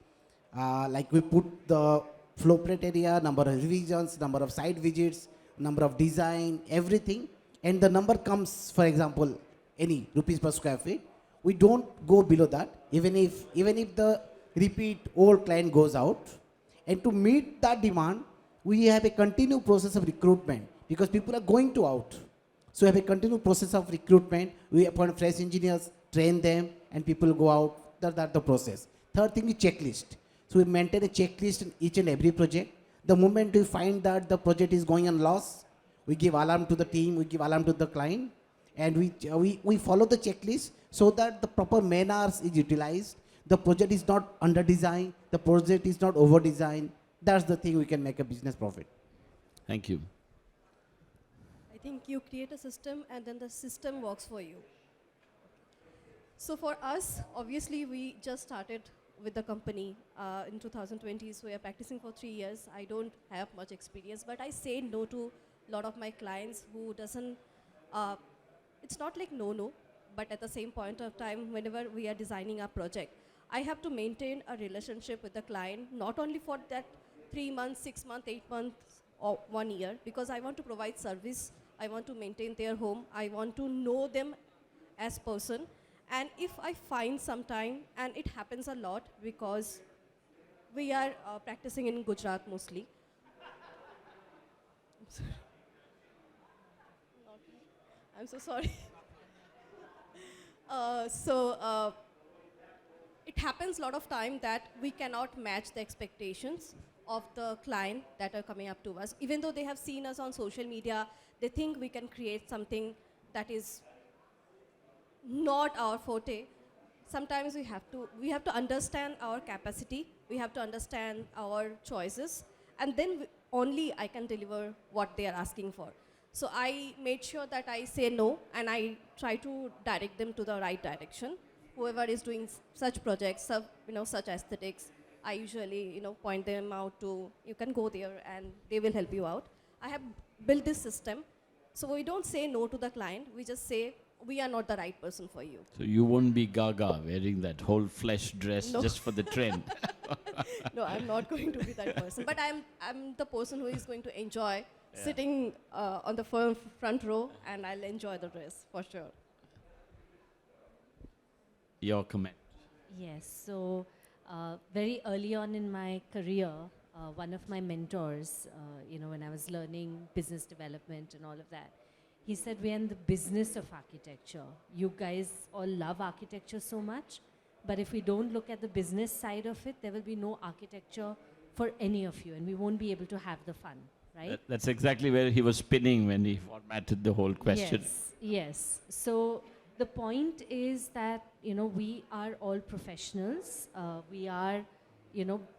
Like we put the flow plate area, number of revisions, number of site visits, number of design, everything. And the number comes, for example, any rupees per square feet. We don't go below that, even if the repeat old client goes out. And to meet that demand, we have a continued process of recruitment because people are going to out. So we have a continued process of recruitment. We appoint fresh engineers, train them, and people go out. That's the process. Third thing is checklist. So we maintain a checklist in each and every project. The moment we find that the project is going on loss, we give alarm to the team, we give alarm to the client, and we follow the checklist so that the proper man hours is utilized. The project is not under designed, the project is not over designed. That's the thing we can make a business profit. Thank you. I think you create a system and then the system works for you. So for us, obviously we just started with the company in 2020, so we are practicing for 3 years. I don't have much experience, but I say no to a lot of my clients who doesn't, it's not like no, but at the same point of time, whenever we are designing a project, I have to maintain a relationship with the client, not only for that 3 months, 6 months, 8 months, or 1 year, because I want to provide service, I want to maintain their home, I want to know them as person. And if I find some time, and it happens a lot because we are practicing in Gujarat mostly. I'm sorry. I'm so sorry. So it happens a lot of time that we cannot match the expectations of the client that are coming up to us. Even though they have seen us on social media, they think we can create something that is not our forte. Sometimes we have to understand our capacity, we have to understand our choices, and then only I can deliver what they are asking for. So I made sure that I say no, and I try to direct them to the right direction. Whoever is doing such projects, such aesthetics, I usually point them out to, you can go there and they will help you out. I have built this system, so we don't say no to the client, we just say we are not the right person for you. So you won't be Gaga wearing that whole flesh dress No. just for the trend. No, I'm not going to be that person. But I'm the person who is going to enjoy sitting on the front row, and I'll enjoy the dress for sure. Your comment. Yes, so very early on in my career, one of my mentors, when I was learning business development and all of that, he said, we're in the business of architecture. You guys all love architecture so much, but if we don't look at the business side of it, there will be no architecture for any of you, and we won't be able to have the fun, right? That's exactly where he was spinning when he formatted the whole question. Yes. So the point is that, we are all professionals. We are,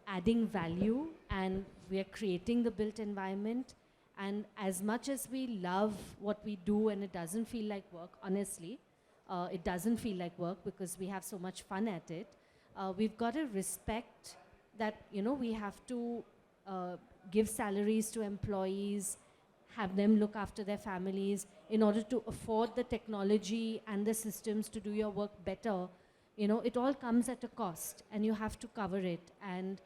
adding value, and we are creating the built environment. And as much as we love what we do and it doesn't feel like work, honestly, it doesn't feel like work because we have so much fun at it. We've got to respect that, we have to give salaries to employees, have them look after their families in order to afford the technology and the systems to do your work better. It all comes at a cost, and you have to cover it. And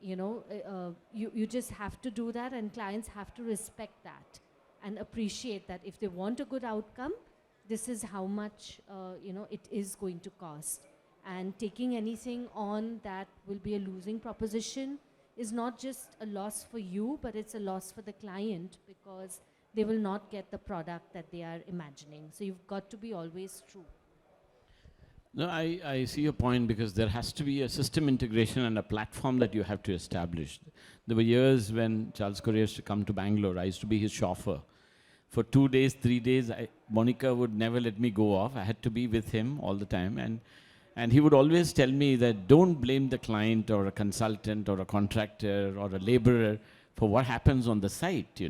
you just have to do that, and clients have to respect that and appreciate that if they want a good outcome, this is how much it is going to cost. And taking anything on that will be a losing proposition is not just a loss for you, but it's a loss for the client because they will not get the product that they are imagining. So you've got to be always true. No, I see your point, because there has to be a system integration and a platform that you have to establish. There were years when Charles Correa used to come to Bangalore. I used to be his chauffeur. For 2 days, 3 days, Monica would never let me go off. I had to be with him all the time. And he would always tell me that don't blame the client or a consultant or a contractor or a laborer for what happens on the site,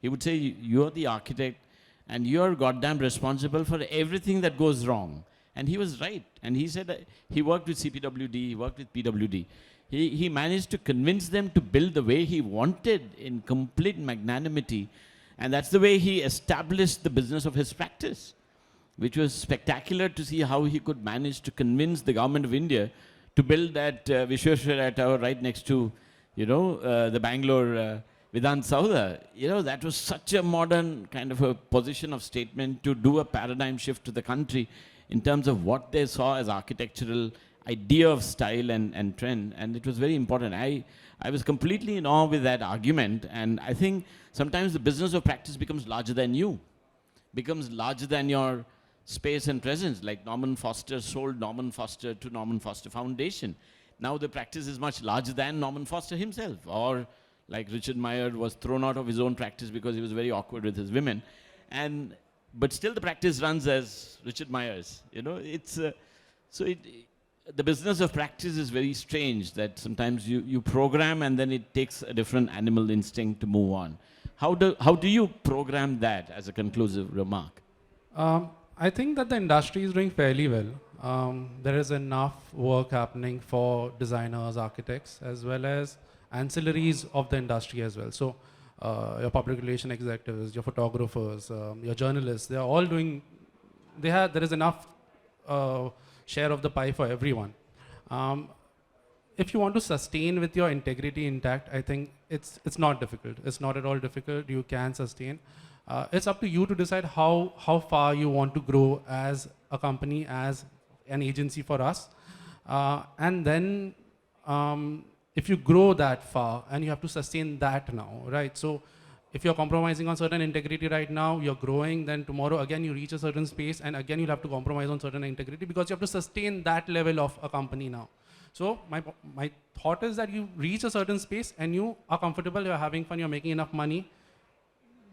He would say, you're the architect and you're goddamn responsible for everything that goes wrong. And he was right. And he said he worked with CPWD, he worked with PWD. He managed to convince them to build the way he wanted in complete magnanimity. And that's the way he established the business of his practice, which was spectacular to see how he could manage to convince the government of India to build that Vishweshwara Tower right next to, the Bangalore Vedant Saudha. That was such a modern kind of a position of statement to do a paradigm shift to the country in terms of what they saw as architectural idea of style and trend. And it was very important. I was completely in awe with that argument. And I think sometimes the business of practice becomes larger than you, becomes larger than your space and presence. Like Norman Foster sold Norman Foster to Norman Foster Foundation. Now the practice is much larger than Norman Foster himself. Or like Richard Meyer was thrown out of his own practice because he was very awkward with his women. But still the practice runs as Richard Meyer's. The business of practice is very strange, that sometimes you program and then it takes a different animal instinct to move on. How do you program that as a conclusive remark? I think that the industry is doing fairly well. There is enough work happening for designers, architects, as well as ancillaries of the industry as well. So your public relation executives, your photographers, your journalists, they are all doing, there is enough share of the pie for everyone. Um, if you want to sustain with your integrity intact, I think it's not difficult. It's not at all difficult. You can sustain. It's up to you to decide how far you want to grow as a company, as an agency for us. And then if you grow that far and you have to sustain that now, right? So if you're compromising on certain integrity right now, you're growing, then tomorrow again you reach a certain space and again you'll have to compromise on certain integrity because you have to sustain that level of a company now. So my thought is that you reach a certain space and you are comfortable, you're having fun, you're making enough money.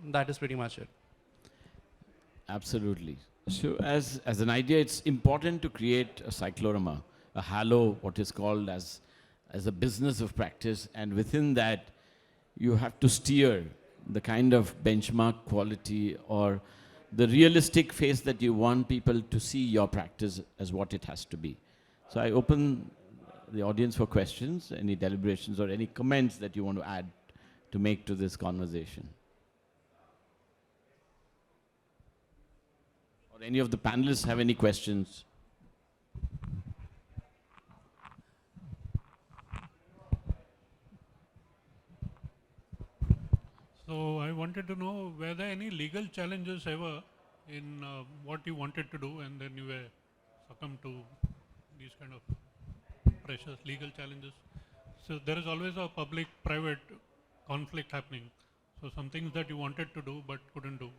That is pretty much it. Absolutely. So as an idea, it's important to create a cyclorama, a halo, what is called as a business of practice, and within that, you have to steer the kind of benchmark quality or the realistic face that you want people to see your practice as what it has to be. So I open the audience for questions, any deliberations or any comments that you want to add to make to this conversation. Or any of the panelists have any questions? So I wanted to know, were there any legal challenges ever in what you wanted to do and then you were succumbed to these kind of pressures, legal challenges? So there is always a public-private conflict happening. So some things that you wanted to do but couldn't do.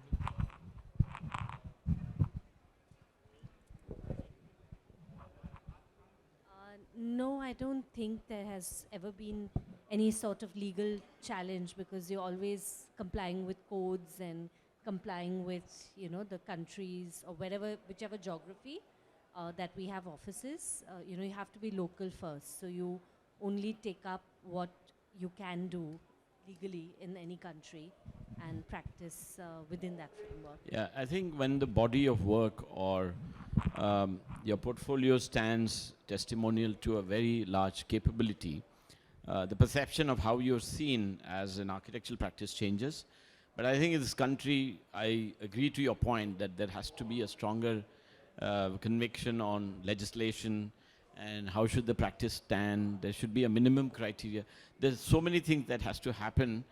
No, I don't think there has ever been any sort of legal challenge because you're always complying with codes and complying with, the countries or whichever geography that we have offices. You have to be local first. So you only take up what you can do legally in any country and practice within that framework. Yeah, I think when the body of work or your portfolio stands testimonial to a very large capability, the perception of how you're seen as an architectural practice changes. But I think in this country, I agree to your point that there has to be a stronger conviction on legislation and how should the practice stand. There should be a minimum criteria. There's so many things that has to happen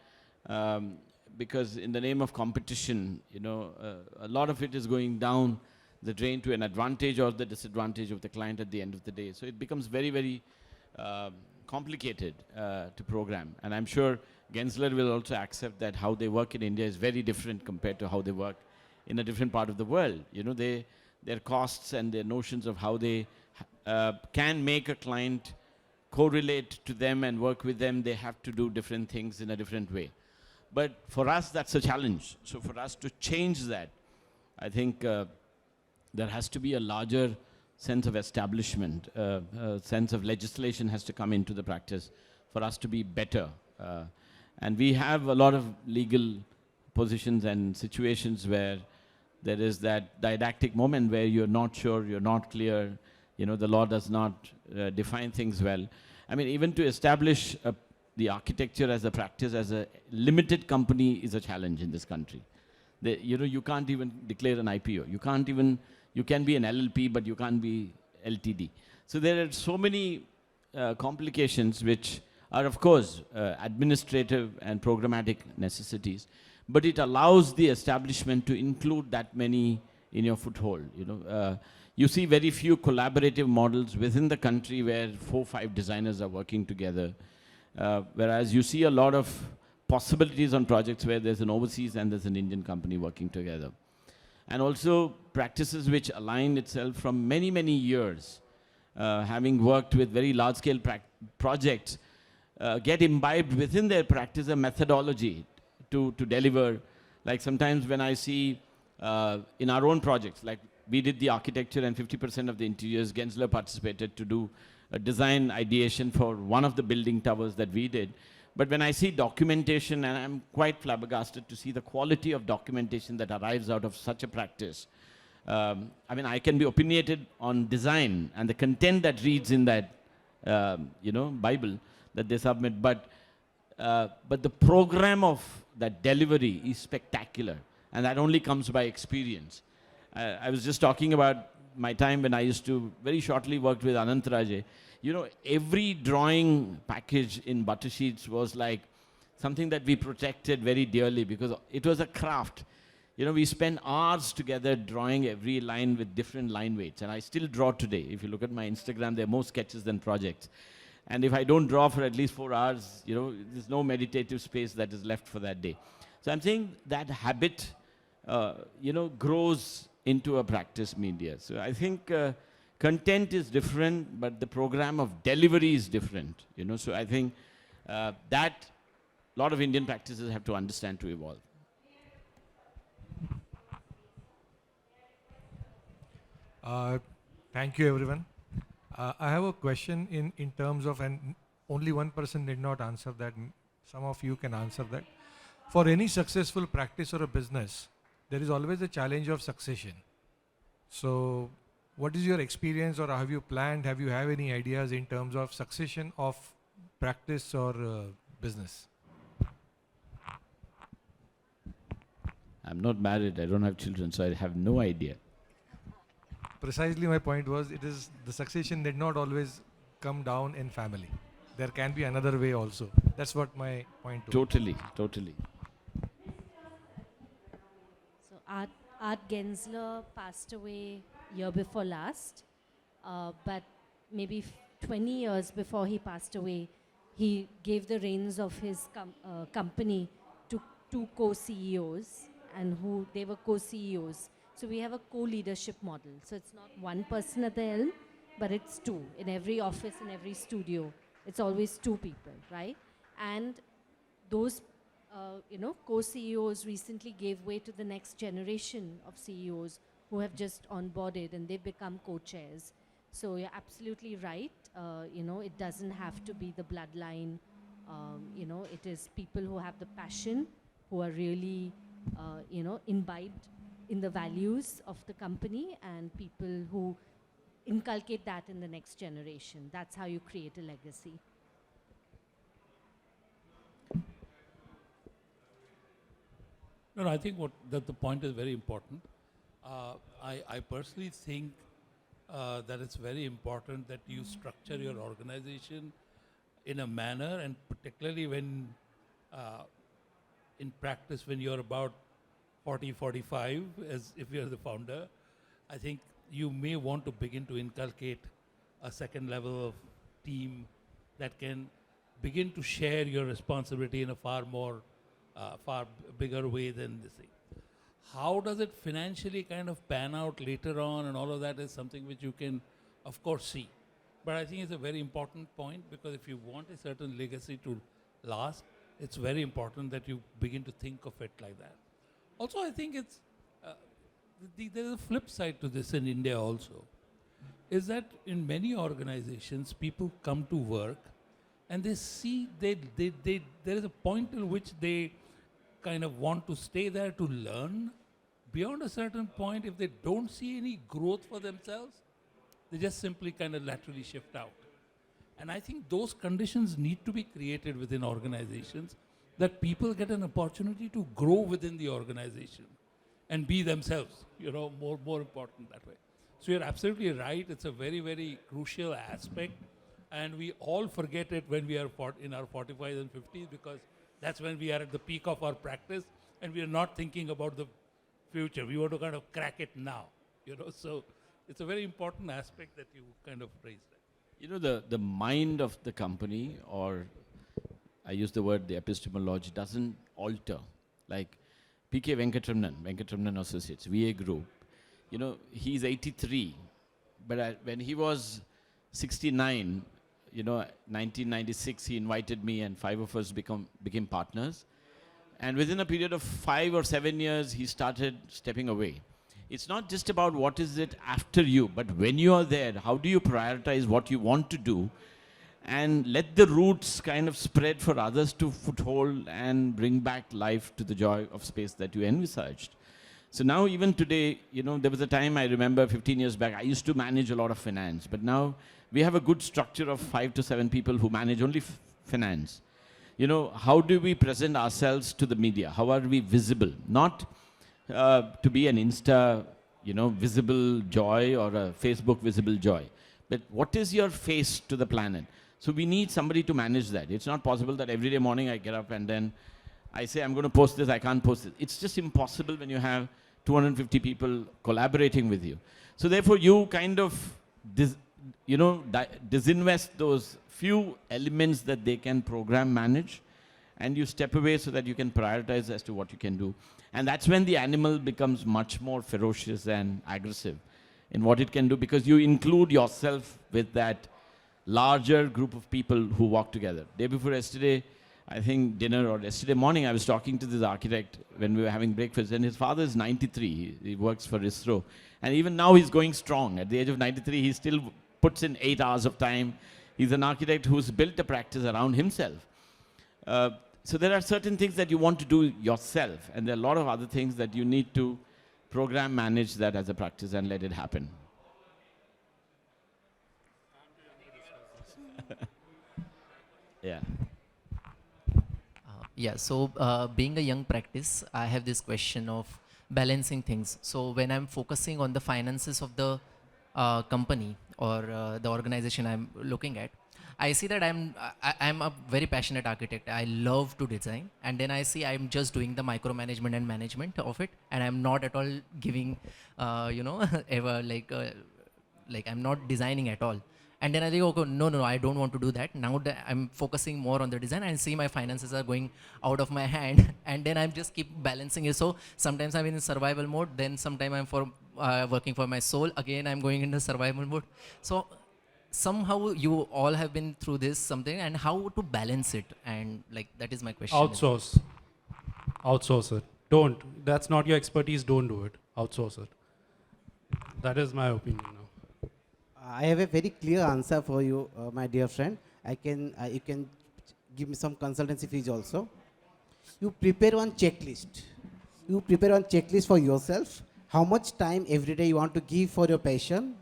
because in the name of competition, a lot of it is going down the drain to an advantage or the disadvantage of the client at the end of the day. So it becomes very, very complicated to program. And I'm sure Gensler will also accept that how they work in India is very different compared to how they work in a different part of the world. Their costs and their notions of how they can make a client correlate to them and work with them, they have to do different things in a different way. But for us, that's a challenge. So for us to change that, I think there has to be a larger sense of establishment, sense of legislation has to come into the practice for us to be better. And we have a lot of legal positions and situations where there is that didactic moment where you're not sure, you're not clear, the law does not define things well. I mean, even to establish the architecture as a practice, as a limited company is a challenge in this country. You can't even declare an IPO. You can be an LLP, but you can't be LTD. So there are so many complications which are, of course, administrative and programmatic necessities, but it allows the establishment to include that many in your foothold. You see very few collaborative models within the country where 4 or 5 designers are working together, whereas you see a lot of possibilities on projects where there's an overseas and there's an Indian company working together. And also practices which align itself from many, many years, having worked with very large-scale projects, get imbibed within their practice a methodology to deliver. Like sometimes when I see in our own projects, like we did the architecture and 50% of the interiors, Gensler participated to do a design ideation for one of the building towers that we did. But when I see documentation, and I'm quite flabbergasted to see the quality of documentation that arrives out of such a practice. I mean, I can be opinionated on design and the content that reads in that, Bible that they submit, but the program of that delivery is spectacular, and that only comes by experience. I was just talking about my time when I used to very shortly worked with Anantaraje, you know, every drawing package in butter sheets was like something that we protected very dearly because it was a craft. You know, we spent hours together drawing every line with different line weights. And I still draw today. If you look at my Instagram, there are more sketches than projects. And if I don't draw for at least 4 hours, you know, there's no meditative space that is left for that day. So I'm saying that habit, you know, grows into a practice media. So I think content is different, but the program of delivery is different. You know, so I think that a lot of Indian practices have to understand to evolve. Thank you, everyone. I have a question in terms of, and only one person did not answer that. Some of you can answer that. For any successful practice or a business, there is always a challenge of succession. So, what is your experience, or have you planned? Have you have any ideas in terms of succession of practice or business? I'm not married. I don't have children, so I have no idea. Precisely my point was, it is the succession did not always come down in family. There can be another way also. That's what my point was. Totally, totally. So Art Gensler passed away year before last, but maybe 20 years before he passed away, he gave the reins of his company to two co-CEOs, and they were co-CEOs. So we have a co-leadership model. So it's not one person at the helm, but it's two. In every office, in every studio, it's always two people, right? And those, you know, co-CEOs recently gave way to the next generation of CEOs who have just onboarded, and they've become co-chairs. So you're absolutely right. You know, it doesn't have to be the bloodline. You know, it is people who have the passion, who are really, you know, imbibed in the values of the company, and people who inculcate that in the next generation. That's how you create a legacy. No, I think that the point is very important. I personally think that it's very important that you structure your organization in a manner, and particularly when in practice, when you're about 40, 45, as if you're the founder, I think you may want to begin to inculcate a second level of team that can begin to share your responsibility in a far bigger way than this thing. How does it financially kind of pan out later on, and all of that is something which you can, of course, see. But I think it's a very important point, because if you want a certain legacy to last, it's very important that you begin to think of it like that. Also, I think it's there is a flip side to this in India also, is that in many organizations, people come to work and they see there is a point till which they kind of want to stay there to learn. Beyond a certain point, if they don't see any growth for themselves, they just simply kind of laterally shift out. And I think those conditions need to be created within organizations, that people get an opportunity to grow within the organization and be themselves, you know, more important that way. So you're absolutely right. It's a very, very crucial aspect. And we all forget it when we are in our 45s and 50s, because that's when we are at the peak of our practice and we are not thinking about the future. We want to kind of crack it now, you know. So it's a very important aspect that you kind of raised. You know, the mind of the company, or I use the word the epistemology, doesn't alter. Like P.K. Venkatramanan Associates, VA Group, you know, he's 83, but when he was 69, you know, 1996, he invited me and 5 of us became partners. And within a period of 5 or 7 years, he started stepping away. It's not just about what is it after you, but when you are there, how do you prioritize what you want to do and let the roots kind of spread for others to foothold and bring back life to the joy of space that you envisaged. So now even today, you know, there was a time I remember 15 years back, I used to manage a lot of finance, but now we have a good structure of 5 to 7 people who manage only finance. You know, how do we present ourselves to the media? How are we visible? Not to be an Insta, visible joy or a Facebook visible joy. But what is your face to the planet? So we need somebody to manage that. It's not possible that every day morning I get up and then I say, I'm going to post this, I can't post it. It's just impossible when you have 250 people collaborating with you. So therefore, you kind of, disinvest those few elements that they can program manage, and you step away so that you can prioritize as to what you can do. And that's when the animal becomes much more ferocious and aggressive in what it can do, because you include yourself with that larger group of people who walk together. Day before yesterday, I think dinner or yesterday morning, I was talking to this architect when we were having breakfast, and his father is 93. He works for ISRO. And even now he's going strong. At the age of 93, he still puts in 8 hours of time. He's an architect who's built a practice around himself. So there are certain things that you want to do yourself, and there are a lot of other things that you need to program manage that as a practice and let it happen. Yeah. Being a young practice, I have this question of balancing things. So when I'm focusing on the finances of the company or the organization I'm looking at, I see that I'm a very passionate architect. I love to design, and then I see I'm just doing the micromanagement and management of it, and I'm not at all giving, ever like I'm not designing at all. And then I think, okay, no, I don't want to do that. Now that I'm focusing more on the design, and see my finances are going out of my hand, and then I'm just keep balancing it. So sometimes I'm in survival mode, then sometimes I'm working for my soul. Again, I'm going into survival mode. So somehow you all have been through this something, and how to balance it, and like that is my question. Outsource it. Don't. That's not your expertise. Don't do it. Outsource it. That is my opinion now. I have a very clear answer for you, my dear friend. You can give me some consultancy fees also. You prepare one checklist. You prepare one checklist for yourself. How much time every day you want to give for your passion,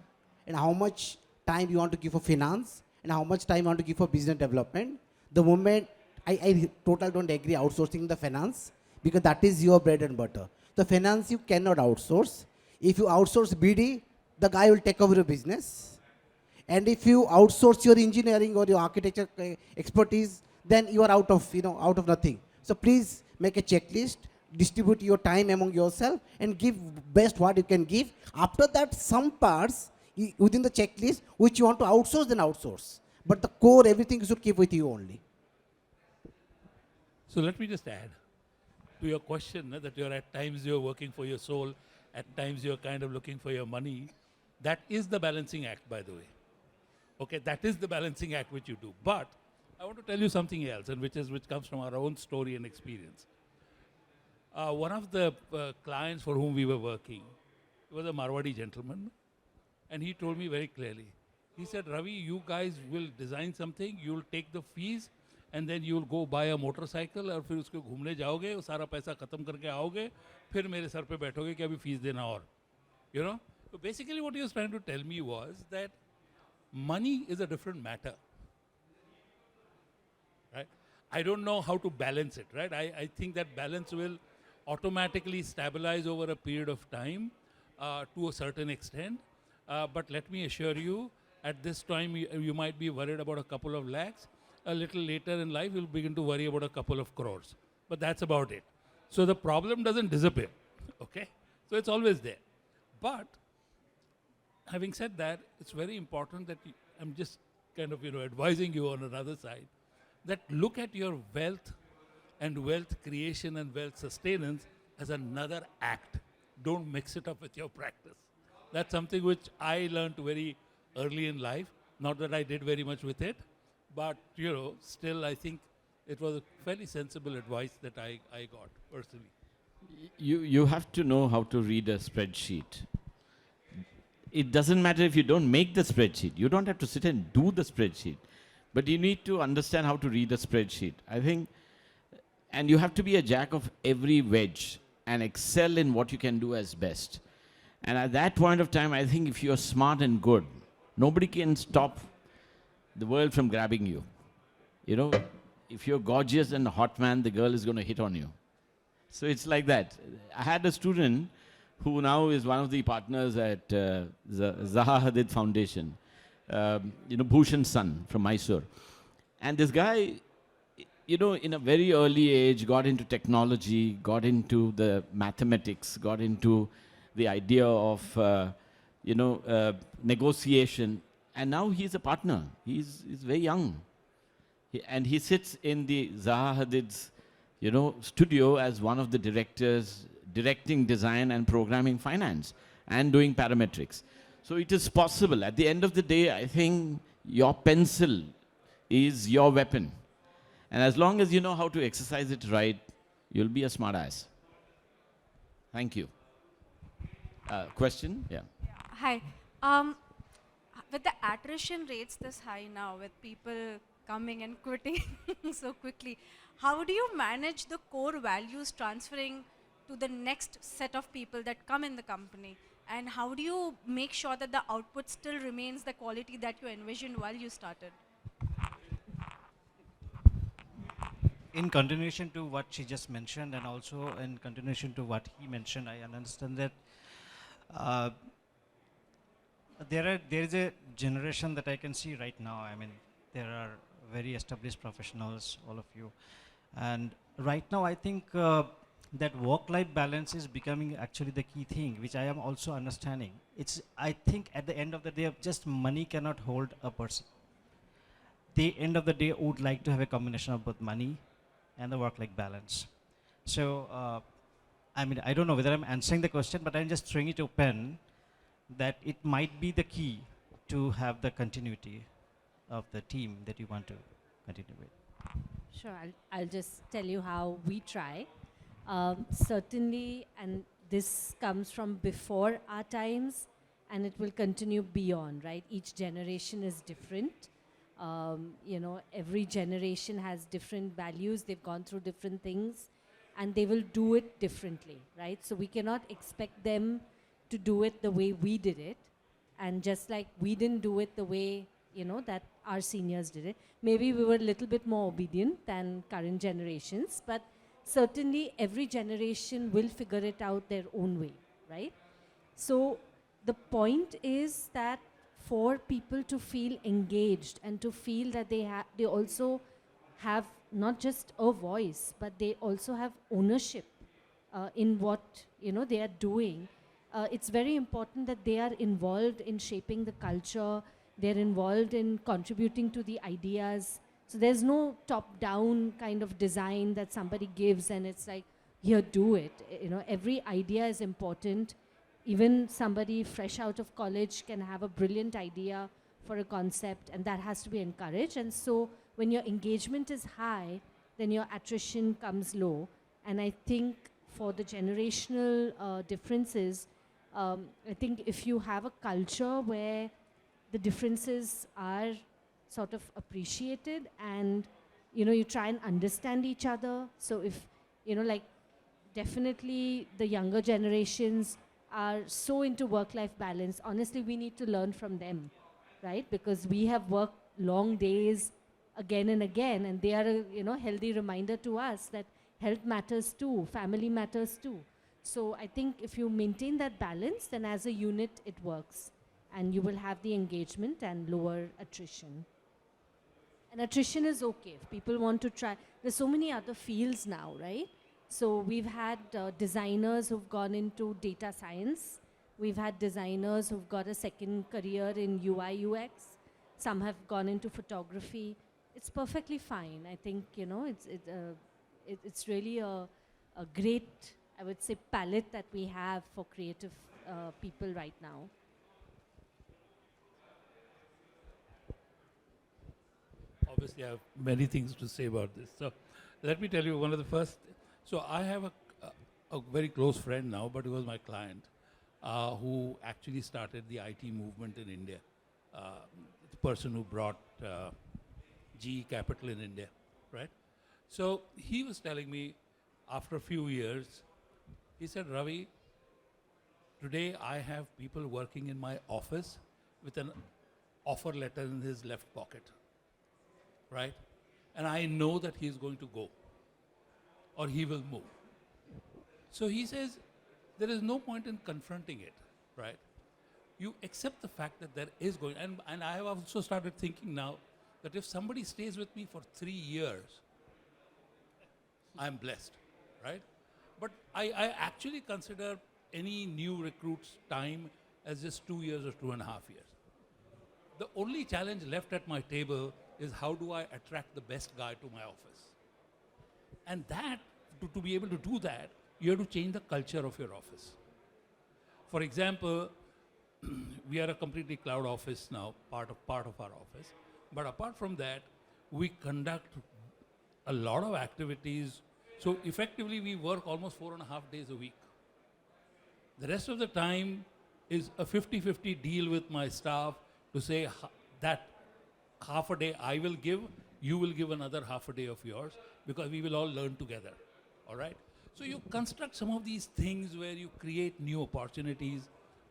and how much time you want to give for finance, and how much time you want to give for business development. The moment I totally don't agree outsourcing the finance, because that is your bread and butter. The finance you cannot outsource. If you outsource BD, the guy will take over your business. And if you outsource your engineering or your architecture expertise, then you are out of nothing. So please make a checklist, distribute your time among yourself, and give best what you can give. After that, some parts within the checklist which you want to outsource, then outsource. But the core, everything you should keep with you only. So let me just add to your question that at times you're working for your soul, at times you're kind of looking for your money. That is the balancing act, by the way. Okay, that is the balancing act which you do. But I want to tell you something else, and which comes from our own story and experience. One of the clients for whom we were working was a Marwadi gentleman, and he told me very clearly. He said, Ravi, you guys will design something, you'll take the fees, and then you'll go buy a motorcycle, और फिर उसको घूमने जाओगे, वो सारा पैसा खत्म करके आओगे, फिर मेरे सर पे बैठोगे कि अभी फीस देना और. You know? So basically what he was trying to tell me was that money is a different matter. Right? I don't know how to balance it, right? I think that balance will automatically stabilize over a period of time to a certain extent. But let me assure you, at this time, you might be worried about a couple of lakhs. A little later in life, you'll begin to worry about a couple of crores. But that's about it. So the problem doesn't disappear, okay? So it's always there. But having said that, it's very important that I'm just kind of, advising you on another side, that look at your wealth and wealth creation and wealth sustenance as another act. Don't mix it up with your practice. That's something which I learned very early in life. Not that I did very much with it, but still I think it was a fairly sensible advice that I got personally. You have to know how to read a spreadsheet. It doesn't matter if you don't make the spreadsheet. You don't have to sit and do the spreadsheet. But you need to understand how to read a spreadsheet. I think, and you have to be a jack of every wedge and excel in what you can do as best. And at that point of time, I think if you're smart and good, nobody can stop the world from grabbing you. If you're gorgeous and a hot man, the girl is going to hit on you. So it's like that. I had a student who now is one of the partners at Zaha Hadid Foundation. Bhushan's son from Mysore. And this guy, in a very early age, got into technology, got into the mathematics, got into the idea of, negotiation. And now he's a partner. He's very young. And he sits in the Zaha Hadid's, studio as one of the directors, directing design and programming finance and doing parametrics. So it is possible. At the end of the day, I think your pencil is your weapon. And as long as you know how to exercise it right, you'll be a smart ass. Thank you. Question? Yeah. Hi. With the attrition rates this high now, with people coming and quitting so quickly, how do you manage the core values transferring to the next set of people that come in the company? And how do you make sure that the output still remains the quality that you envisioned while you started? In continuation to what she just mentioned, and also in continuation to what he mentioned, I understand that there is a generation that I can see right now. I mean, there are very established professionals, all of you, and right now I think that work-life balance is becoming actually the key thing, which I am also understanding. I think at the end of the day, just money cannot hold a person. The end of the day would like to have a combination of both money and the work-life balance. So, I don't know whether I'm answering the question, but I'm just throwing it open that it might be the key to have the continuity of the team that you want to continue with. Sure, I'll just tell you how we try. Certainly, and this comes from before our times, and it will continue beyond, right? Each generation is different. Every generation has different values. They've gone through different things, and they will do it differently, right? So we cannot expect them to do it the way we did it, and just like we didn't do it the way that our seniors did it. Maybe we were a little bit more obedient than current generations, but certainly every generation will figure it out their own way, right? So the point is that for people to feel engaged and to feel that they also have not just a voice, but they also have ownership in what they are doing. It's very important that they are involved in shaping the culture. They're involved in contributing to the ideas. So there's no top-down kind of design that somebody gives and it's like, here, do it. Every idea is important. Even somebody fresh out of college can have a brilliant idea for a concept, and that has to be encouraged. And so when your engagement is high, then your attrition comes low. And I think for the generational differences, I think if you have a culture where the differences are sort of appreciated and you try and understand each other. So if definitely the younger generations are so into work-life balance, honestly we need to learn from them, right? Because we have worked long days again and again, and they are a healthy reminder to us that health matters too, family matters too. So I think if you maintain that balance, then as a unit it works, and you will have the engagement and lower attrition. And attrition is okay if people want to try. There's so many other fields now, right? So we've had designers who've gone into data science. We've had designers who've got a second career in UI UX. Some have gone into photography. It's perfectly fine. I think it's really a great, I would say, palette that we have for creative people right now. Obviously, I have many things to say about this. So let me tell you one of the first. So I have a very close friend now, but he was my client, who actually started the IT movement in India. The person who brought GE Capital in India, right? So he was telling me after a few years, he said, Ravi, today I have people working in my office with an offer letter in his left pocket, right? And I know that he's going to go or he will move. So he says, there is no point in confronting it, right? You accept the fact that there is going, and I have also started thinking now that if somebody stays with me for 3 years, I'm blessed, right? But I actually consider any new recruit's time as just 2 years or 2.5 years. The only challenge left at my table is how do I attract the best guy to my office? And that, to be able to do that, you have to change the culture of your office. For example, we are a completely cloud office now, part of our office. But apart from that, we conduct a lot of activities. So effectively, we work almost 4.5 days a week. The rest of the time is a 50-50 deal with my staff to say that half a day I will give, you will give another half a day of yours, because we will all learn together, all right? So you construct some of these things where you create new opportunities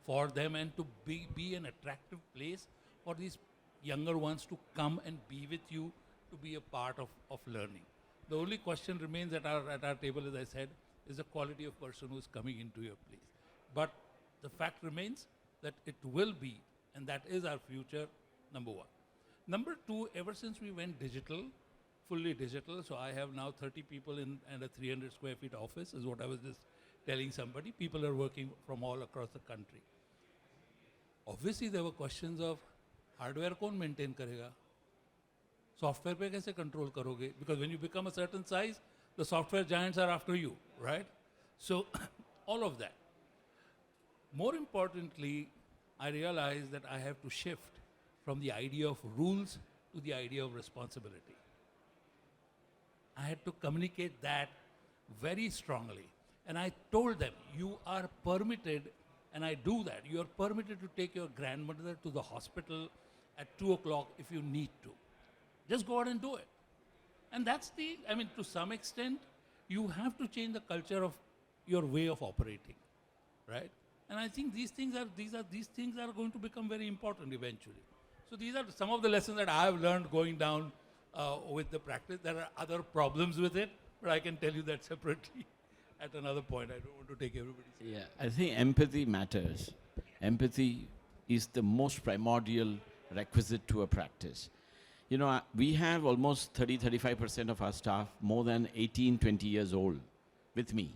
for them and to be an attractive place for these younger ones to come and be with you, to be a part of learning. The only question remains at our table, as I said, is the quality of person who's coming into your place. But the fact remains that it will be, and that is our future, number one. Number two, ever since we went digital, fully digital, so I have now 30 people in and a 300 square feet office, is what I was just telling somebody. People are working from all across the country. Obviously, there were questions of hardware कौन maintain करेगा? Software पे कैसे control करोगे? Because when you become a certain size, the software giants are after you, right? So, all of that. More importantly, I realized that I have to shift from the idea of rules to the idea of responsibility. I had to communicate that very strongly. And I told them, you are permitted, and I do that, you are permitted to take your grandmother to the hospital at 2 o'clock if you need to. Just go out and do it. And that's to some extent, you have to change the culture of your way of operating, right? And I think these things are going to become very important eventually. So these are some of the lessons that I have learned going down with the practice. There are other problems with it, but I can tell you that separately at another point. I don't want to take everybody's. Yeah, I think empathy matters. Empathy is the most primordial requisite to a practice. You know, we have almost 35% of our staff more than 18, 20 years old with me,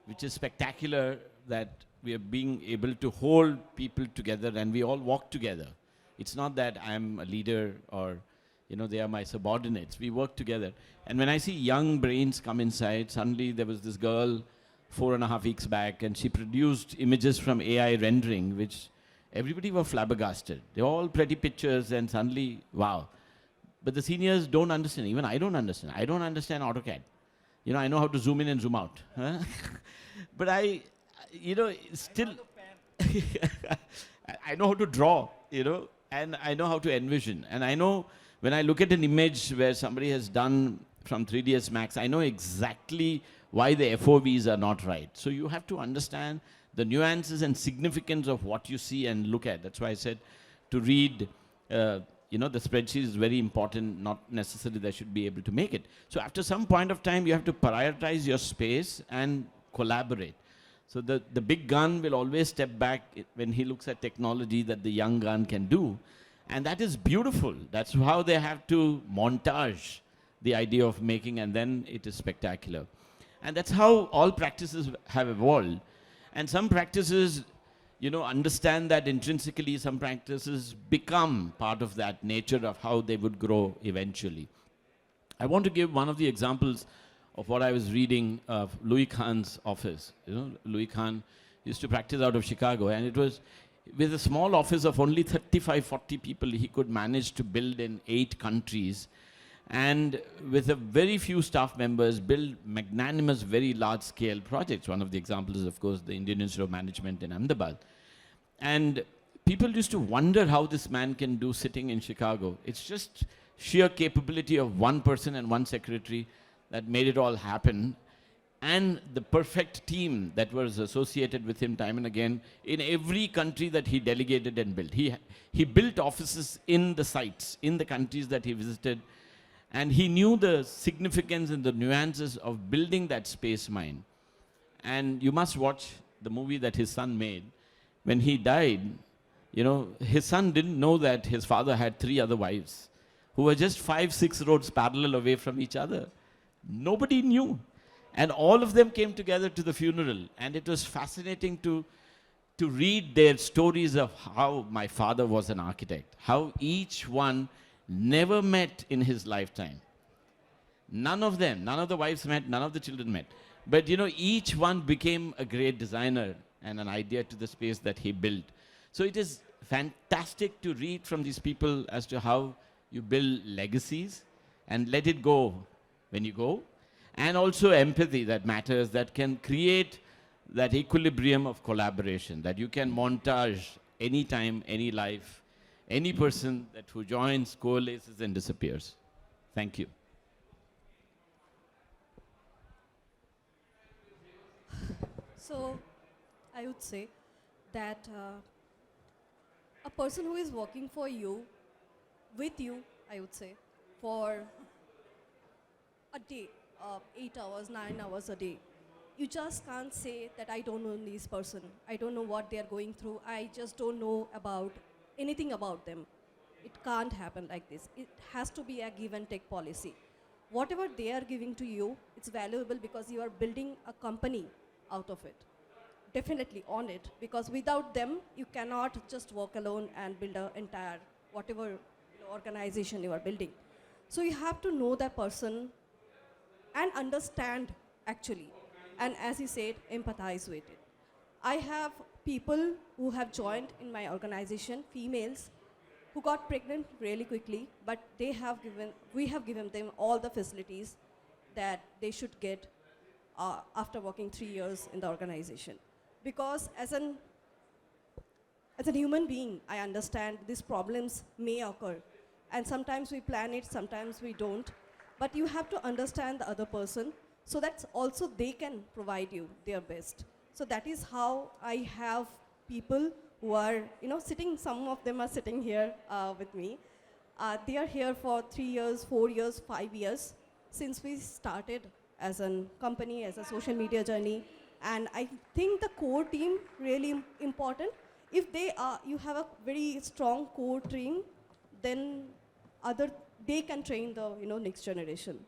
which is spectacular that we are being able to hold people together and we all walk together. It's not that I'm a leader or, they are my subordinates. We work together. And when I see young brains come inside, suddenly there was this girl 4.5 weeks back and she produced images from AI rendering, which everybody were flabbergasted. They're all pretty pictures and suddenly, wow. But the seniors don't understand. Even I don't understand. I don't understand AutoCAD. I know how to zoom in and zoom out. Huh? But still, I know how to draw, and I know how to envision. And I know when I look at an image where somebody has done from 3ds Max, I know exactly why the FOVs are not right. So you have to understand the nuances and significance of what you see and look at. That's why I said to read, the spreadsheet is very important, not necessarily they should be able to make it. So after some point of time, you have to prioritize your space and collaborate. So the big gun will always step back when he looks at technology that the young gun can do. And that is beautiful. That's how they have to montage the idea of making, and then it is spectacular. And that's how all practices have evolved. And some practices, understand that intrinsically. Some practices become part of that nature of how they would grow eventually. I want to give one of the examples of what I was reading of Louis Kahn's office. Louis Kahn used to practice out of Chicago, and it was with a small office of only 35, 40 people, he could manage to build in 8 countries. And with a very few staff members, build magnanimous, very large-scale projects. One of the examples is, of course, the Indian Institute of Management in Ahmedabad. And people used to wonder how this man can do sitting in Chicago. It's just sheer capability of one person and one secretary that made it all happen. And the perfect team that was associated with him time and again in every country that he delegated and built. He built offices in the sites, in the countries that he visited. And he knew the significance and the nuances of building that space mine. And you must watch the movie that his son made, when he died, you know, his son didn't know that his father had 3 other wives who were just 5, 6 roads parallel away from each other. Nobody knew. And all of them came together to the funeral. And it was fascinating to read their stories of how my father was an architect, how each one never met in his lifetime. None of them, none of the wives met, none of the children met. But you know, each one became a great designer and an idea to the space that he built. So it is fantastic to read from these people as to how you build legacies and let it go when you go. And also empathy that matters, that can create that equilibrium of collaboration, that you can montage any time, any life, any person that who joins, coalesces and disappears. Thank you. So I would say that a person who is working for you, with you, I would say, for a day, 8 hours, 9 hours a day, you just can't say that I don't know this person. I don't know what they're going through. I just don't know about anything about them. It can't happen like this. It has to be a give and take policy. Whatever they are giving to you, it's valuable because you are building a company out of it. Definitely on it, because without them, you cannot just work alone and build an entire whatever organization you are building. So you have to know that person and understand actually. And as you said, empathize with it. I have people who have joined in my organization, females, who got pregnant really quickly, but we have given them all the facilities that they should get after working 3 years in the organization. Because as a human being, I understand these problems may occur. And sometimes we plan it, sometimes we don't. But you have to understand the other person so that also they can provide you their best. So that is how I have people who are, sitting, some of them are sitting here with me. They are here for 3 years, 4 years, 5 years, since we started as a company, as a social media journey. And I think the core team really important. If you have a very strong core team, then they can train the next generation.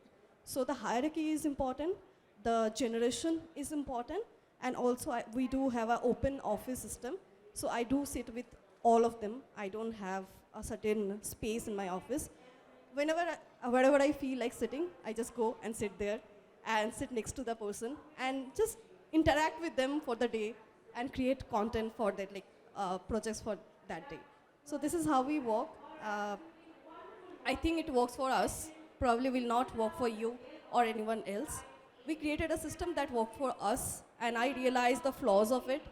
So the hierarchy is important, the generation is important, and also we do have an open office system. So I do sit with all of them. I don't have a certain space in my office. Wherever I feel like sitting, I just go and sit there and sit next to the person and just interact with them for the day and create content for that, projects for that day. So this is how we work. I think it works for us, probably will not work for you or anyone else. We created a system that worked for us, and I realized the flaws of it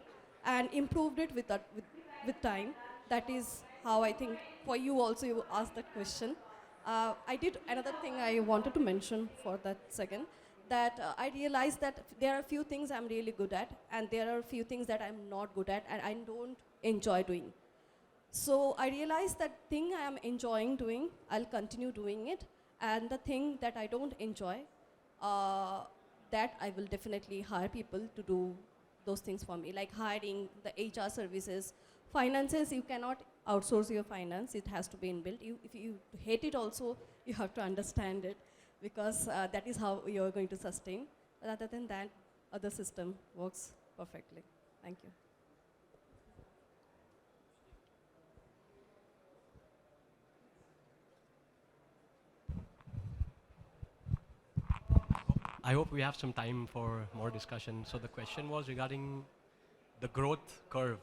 and improved it with time. That is how I think for you also you asked that question. I did another thing I wanted to mention for that second, that I realized that there are a few things I'm really good at, and there are a few things that I'm not good at and I don't enjoy doing. So I realized that thing I am enjoying doing, I'll continue doing it, and the thing that I don't enjoy, that I will definitely hire people to do those things for me, like hiring, the HR services. Finances, you cannot outsource your finance, it has to be inbuilt. If you hate it also, you have to understand it, because that is how you're going to sustain. But other than that, other system works perfectly. Thank you. I hope we have some time for more discussion. So the question was regarding the growth curve.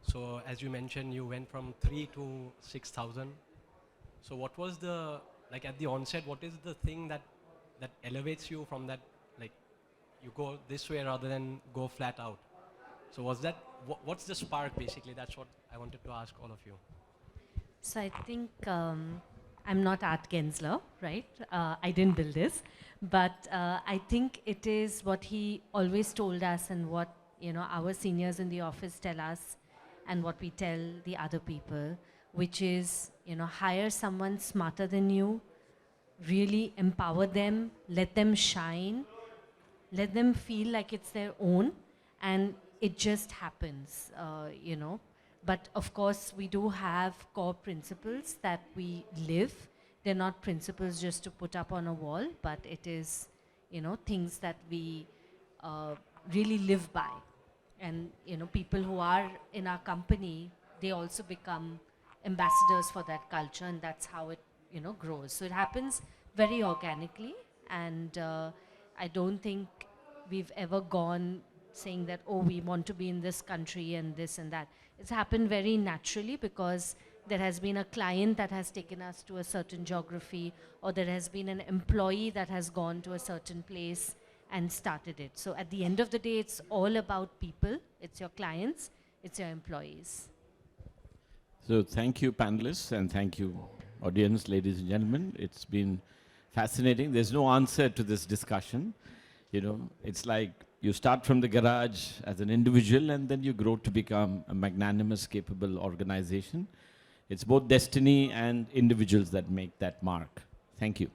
So as you mentioned, you went from 3 to 6,000. So what was the, like at the onset, what is the thing that elevates you from that, like you go this way rather than go flat out? So was that, what's the spark basically? That's what I wanted to ask all of you. So I think I'm not Art Gensler, right? I didn't build this, but I think it is what he always told us and what our seniors in the office tell us and what we tell the other people, which is hire someone smarter than you, really empower them, let them shine, let them feel like it's their own, and it just happens, you know. But of course, we do have core principles that we live. They're not principles just to put up on a wall, but it is, you know, things that we really live by. And, you know, people who are in our company, they also become ambassadors for that culture, and that's how it, you know, grows. So it happens very organically, and I don't think we've ever gone saying that, oh, we want to be in this country and this and that. It's happened very naturally because there has been a client that has taken us to a certain geography, or there has been an employee that has gone to a certain place and started it. So at the end of the day, it's all about people. It's your clients, it's your employees. So thank you, panelists, and thank you, audience, ladies and gentlemen. It's been fascinating. There's no answer to this discussion. You know, it's like you start from the garage as an individual, and then you grow to become a magnanimous, capable organization. It's both destiny and individuals that make that mark. Thank you.